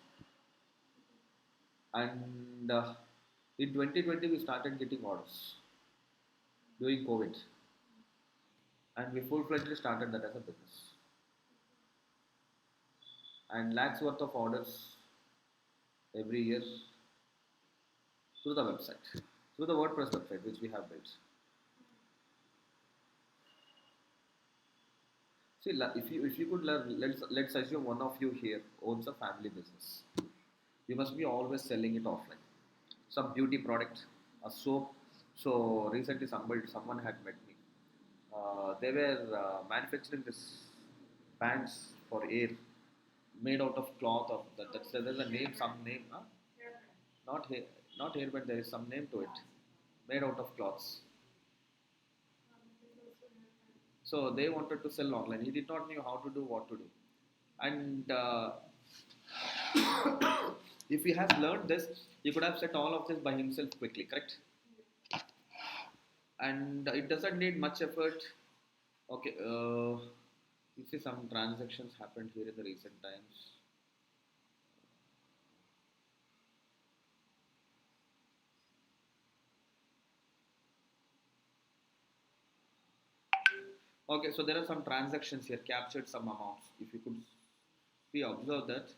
Speaker 1: and in 2020 we started getting orders during COVID, and we full-fledged started that as a business, and lakhs worth of orders every year through the website, through the WordPress website which we have built. See, if you could learn, let's assume one of you here owns a family business. You must be always selling it offline. Some beauty product, a soap. So recently, someone had met me. They were manufacturing this pants for air, made out of cloth of that. There's a name, some name, huh? Not hair, not hairband. There is some name to it, made out of cloths. So they wanted to sell online. He did not know how to do what to do, and if he has learned this, he could have set all of this by himself quickly, correct? And it doesn't need much effort. Okay, you see some transactions happened here in the recent times. Okay, so there are some transactions here, captured some amounts. If you could see, observe that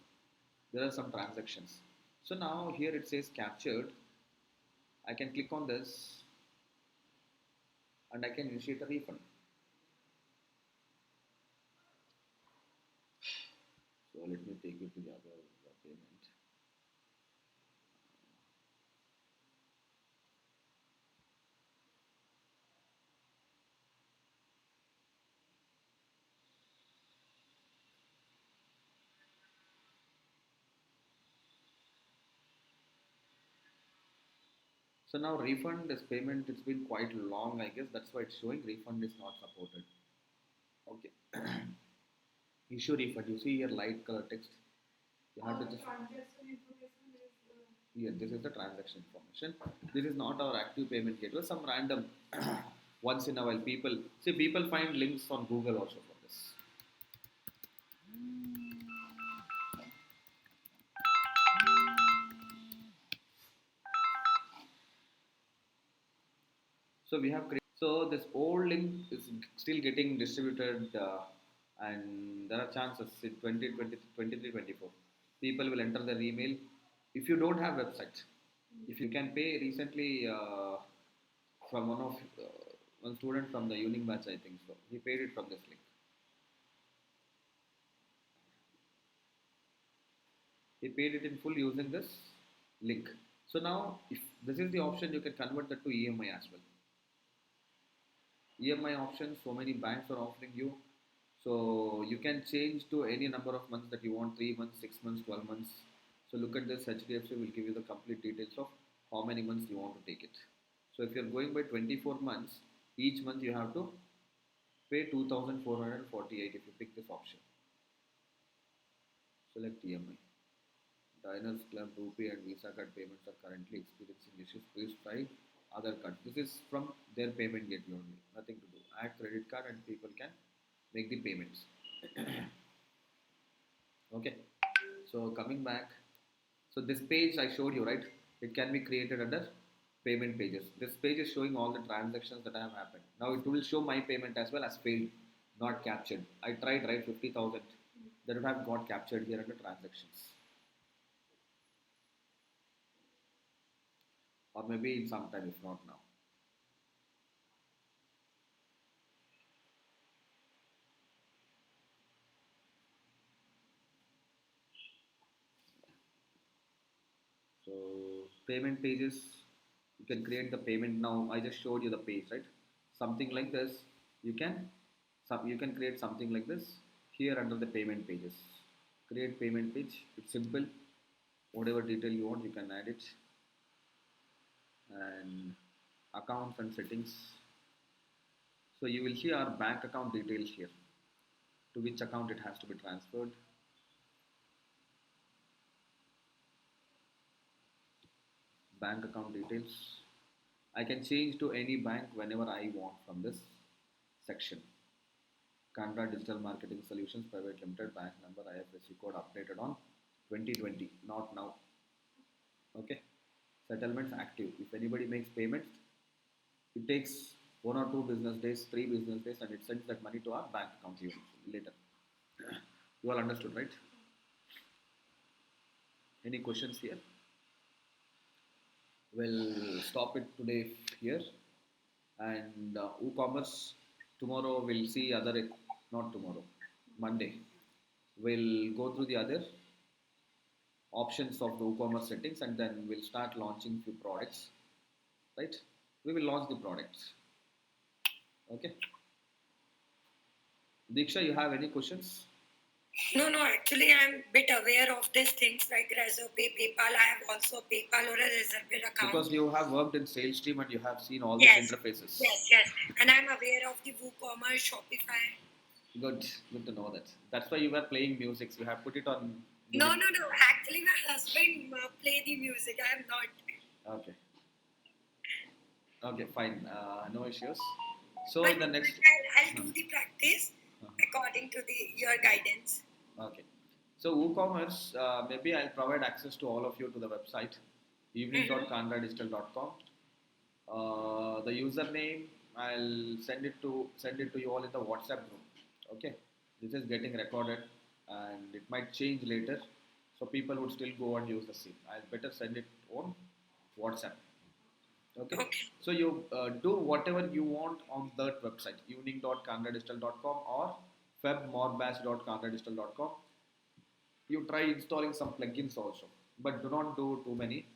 Speaker 1: there are some transactions. So now here it says captured. I can click on this and I can initiate a refund. So let me take you to the other payment. So now refund is payment. It's been quite long, I guess. That's why it's showing refund is not supported. Okay. Issue refund. You see here light color text. You have to just here. This is the transaction information. This is not our active payment gateway. Some random once in a while people find links on Google also for this. So we have so this old link is still getting distributed, and there are chances in 2020, 23, 24. People will enter their email If you don't have website, if you can pay recently from one student from the Unique batch, I think so. He paid it from this link. He paid it in full using this link. So now, if this is the option, you can convert that to EMI as well. EMI options, so many banks are offering you. So you can change to any number of months that you want, 3 months, 6 months, 12 months. So look at this, HDFC will give you the complete details of how many months you want to take it. So if you're going by 24 months, each month you have to pay 2,448 if you pick this option. Select EMI. Diners Club, Rupee and Visa card payments are currently experiencing issues. Please try other cards. This is from their payment gateway only. Nothing to do. Add credit card and people can make the payments. Okay. So coming back. So this page I showed you, right? It can be created under payment pages. This page is showing all the transactions that have happened. Now it will show my payment as well as failed, not captured. I tried, right, 50,000. That would have got captured here under transactions. Or maybe in some time, if not now. So payment pages, you can create the payment now. I just showed you the page, right? Something like this. You can you can create something like this here under the payment pages. Create payment page. It's simple. Whatever detail you want, you can add it. And accounts and settings. So you will see our bank account details here. To which account it has to be transferred. Bank account details. I can change to any bank whenever I want from this section. Canada Digital Marketing Solutions Private Limited, bank number, IFSC code updated on 2020, not now. Okay. Settlements active. If anybody makes payments, it takes 1 or 2 business days, 3 business days, and it sends that money to our bank account later. You all understood, right? Any questions here? We'll stop it today here. And Woocommerce, tomorrow we'll see other, not tomorrow, Monday. We'll go through the other options of the Woocommerce settings and then we'll start launching few products, right? We will launch the products. Okay. Diksha, you have any questions?
Speaker 2: No, no, actually, I'm a bit aware of these things like Razorpay, PayPal. I have also PayPal or a Razorpay account.
Speaker 1: Because you have worked in sales team and you have seen all
Speaker 2: Yes.
Speaker 1: these interfaces.
Speaker 2: Yes, yes. And I'm aware of the Woocommerce, Shopify.
Speaker 1: Good, good to know that. That's why you were playing music. You have put it on.
Speaker 2: No, no, no. Actually, my husband play the music. I am not.
Speaker 1: Okay. Okay, fine. No issues. So
Speaker 2: But
Speaker 1: in the next.
Speaker 2: I'll do the practice according to your guidance.
Speaker 1: Okay. So Woocommerce, maybe I'll provide access to all of you to the website, evening.candradigital.com. The username I'll send it to you all in the WhatsApp group. Okay. This is getting recorded and it might change later. So people would still go and use the same. I'll better send it on WhatsApp. Okay. So you do whatever you want on that website, evening.candradigital.com or febmorbatch.candradigital.com. You try installing some plugins also, but do not do too many.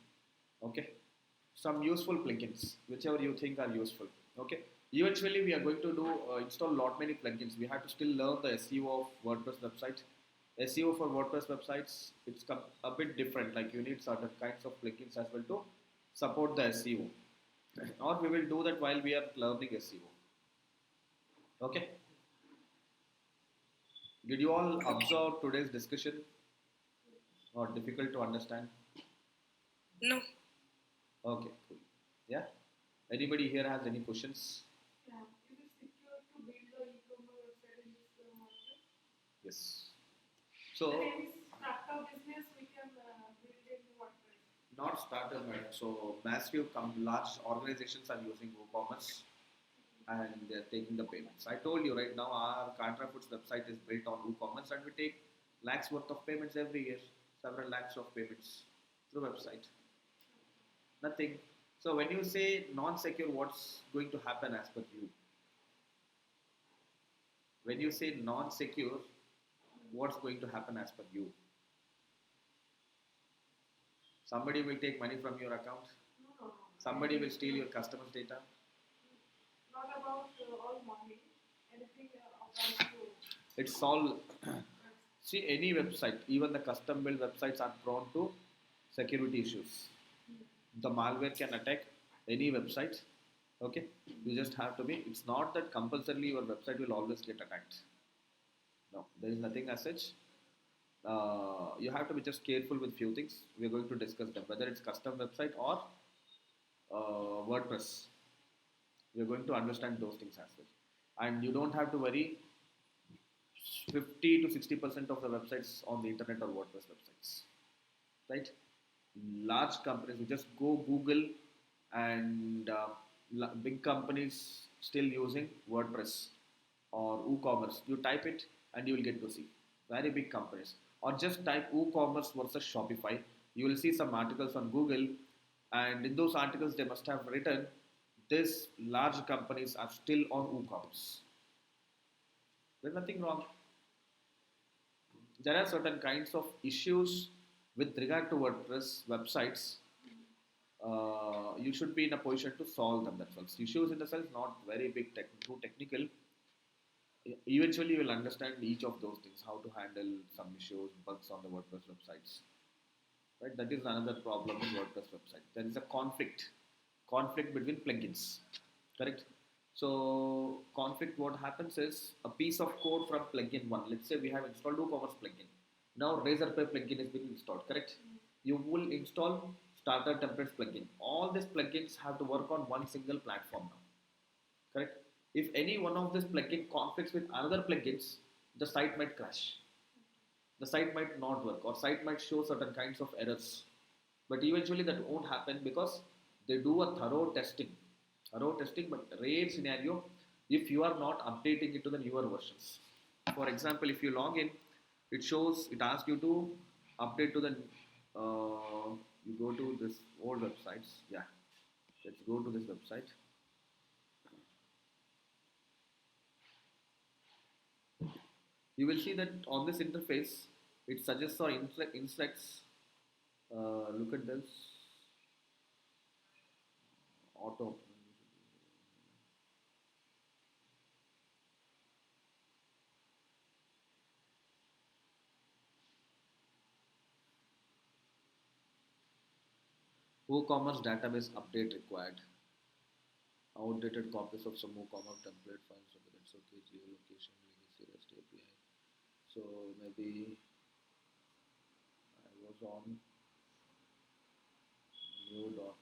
Speaker 1: Okay. Some useful plugins, whichever you think are useful. Okay. Eventually, we are going to do install lot many plugins. We have to still learn the SEO of WordPress website. SEO for WordPress websites, it's a bit different. Like you need certain kinds of plugins as well to support the SEO. Or we will do that while we are learning SEO. Okay. Did you all observe today's discussion? Or difficult to understand?
Speaker 2: No.
Speaker 1: Okay, cool. Yeah. Anybody here has any questions?
Speaker 3: Yeah. Is it secure to build the e-commerce website in this market?
Speaker 1: Yes. So.
Speaker 3: Any startup business we can build in WordPress?
Speaker 1: Not startup, madam. So massive, large organizations are using Woocommerce and they're taking the payments. I told you right now our Contra Foods website is built on Woocommerce and we take lakhs worth of payments every year, several lakhs of payments. through website? Nothing. So when you say non-secure, what's going to happen as per you? When you say non-secure, what's going to happen as per you? Somebody will take money from your account.
Speaker 3: No, no, no.
Speaker 1: Somebody will steal your customers' data.
Speaker 3: Not about all money. Anything about
Speaker 1: It's all.
Speaker 3: that's
Speaker 1: See, any website, even the custom built websites are prone to security issues. The malware can attack any website. Okay, you just have to be. It's not that compulsorily your website will always get attacked. No, there is nothing as such. You have to be just careful with few things. We're going to discuss them, whether it's custom website or WordPress. We're going to understand those things as well. And you don't have to worry. 50 to 60% of the websites on the internet are WordPress websites, right? Large companies, you just go Google, and big companies still using WordPress or Woocommerce. You type it and you will get to see very big companies. Or just type Woocommerce versus Shopify. You will see some articles on Google, and in those articles they must have written these large companies are still on Woocommerce. There's nothing wrong. There are certain kinds of issues with regard to WordPress websites. You should be in a position to solve them themselves. Issues in the sense not very big, too technical. Eventually, you will understand each of those things, how to handle some issues, bugs on the WordPress websites. Right? That is another problem in WordPress website. There is a conflict between plugins. Correct. So conflict. What happens is a piece of code from plugin one. Let's say we have installed WooCommerce plugin. Now Razorpay plugin is being installed. Correct. You will install starter templates plugin. All these plugins have to work on one single platform now. Correct. If any one of this plugin conflicts with another plugins, the site might crash. The site might not work, or site might show certain kinds of errors. But eventually that won't happen because they do a thorough testing, but rare scenario if you are not updating it to the newer versions. For example, if you log in, it asks you to update to the, you go to this old websites. Yeah, let's go to this website. You will see that on this interface, it suggests or instructs. Look at this auto. WooCommerce database update required. Outdated copies of some WooCommerce template files. Okay, that's okay. Geolocation, legacy, REST API. So maybe I was on new dot.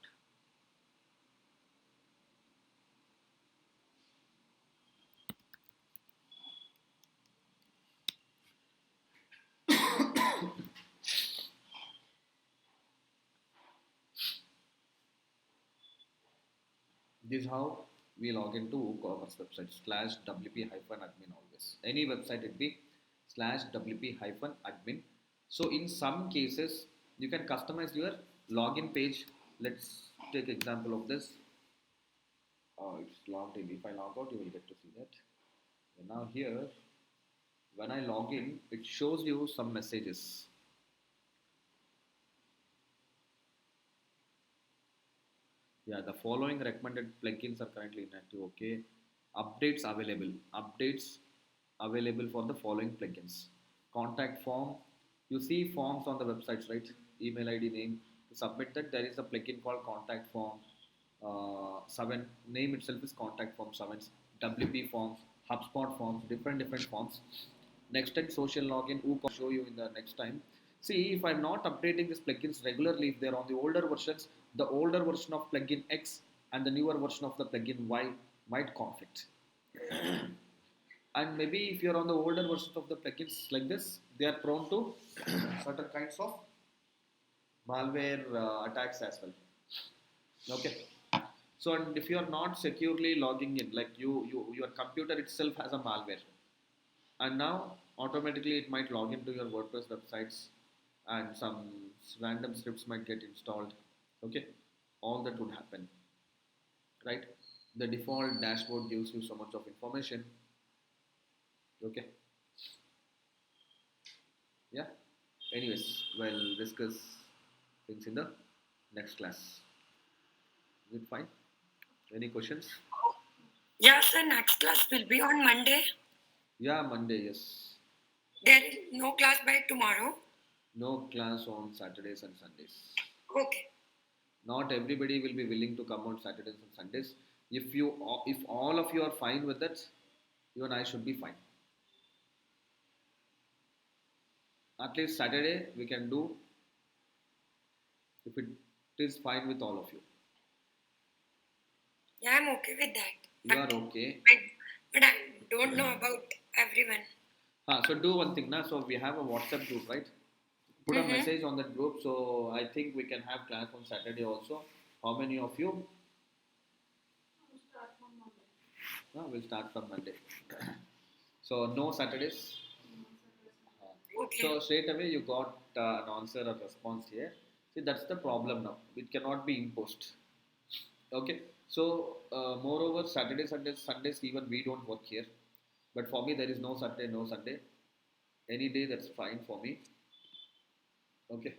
Speaker 1: This is how we log into WooCommerce website /wp hyphen admin always. Any website it be /wp hyphen admin. So in some cases you can customize your login page. Let's take example of this. It's logged in. If I log out, you will get to see that. And now here, when I log in, it shows you some messages. Yeah, the following recommended plugins are currently inactive. Okay, updates available. Updates available for the following plugins. Contact form. You see forms on the websites, right? Email ID, name. To submit that, there is a plugin called Contact Form. 7 name itself is Contact Form 7. WP forms, HubSpot forms, different forms. Next time, social login. Who can show you in the next time. See, if I'm not updating these plugins regularly, if they're on the older versions, the older version of plugin X and the newer version of the plugin Y might conflict. And maybe if you're on the older versions of the plugins like this, they are prone to certain kinds of malware attacks as well. Okay. So, and if you are not securely logging in, like your computer itself has a malware, and now automatically it might log into your WordPress websites and some random scripts might get installed. Okay, all that would happen, right? The default dashboard gives you so much of information. Okay, yeah. Anyways, we'll discuss things in the next class. Is it fine? Any questions?
Speaker 2: Yeah, sir, next class will be on Monday.
Speaker 1: Yeah, Monday, yes.
Speaker 2: There is no class by tomorrow.
Speaker 1: No class on Saturdays and Sundays.
Speaker 2: Okay.
Speaker 1: Not everybody will be willing to come on Saturdays and Sundays. If all of you are fine with that, you and I should be fine. At least Saturday we can do if it is fine with all of you.
Speaker 2: Yeah, I'm okay with that.
Speaker 1: You are okay.
Speaker 2: I, but I don't know about everyone.
Speaker 1: So do one thing now. So we have a WhatsApp group, right? Put a
Speaker 2: Mm-hmm.
Speaker 1: message on that group. So I think we can have class on Saturday also. How many of you?
Speaker 3: I'll start from Monday.
Speaker 1: No, we'll start from Monday. So no Saturdays.
Speaker 2: Okay.
Speaker 1: So straight away you got an answer or response here. See, that's the problem now. It cannot be imposed. Okay. So moreover, Saturday, Sundays, even we don't work here. But for me, there is no Saturday, no Sunday. Any day that's fine for me. Okay.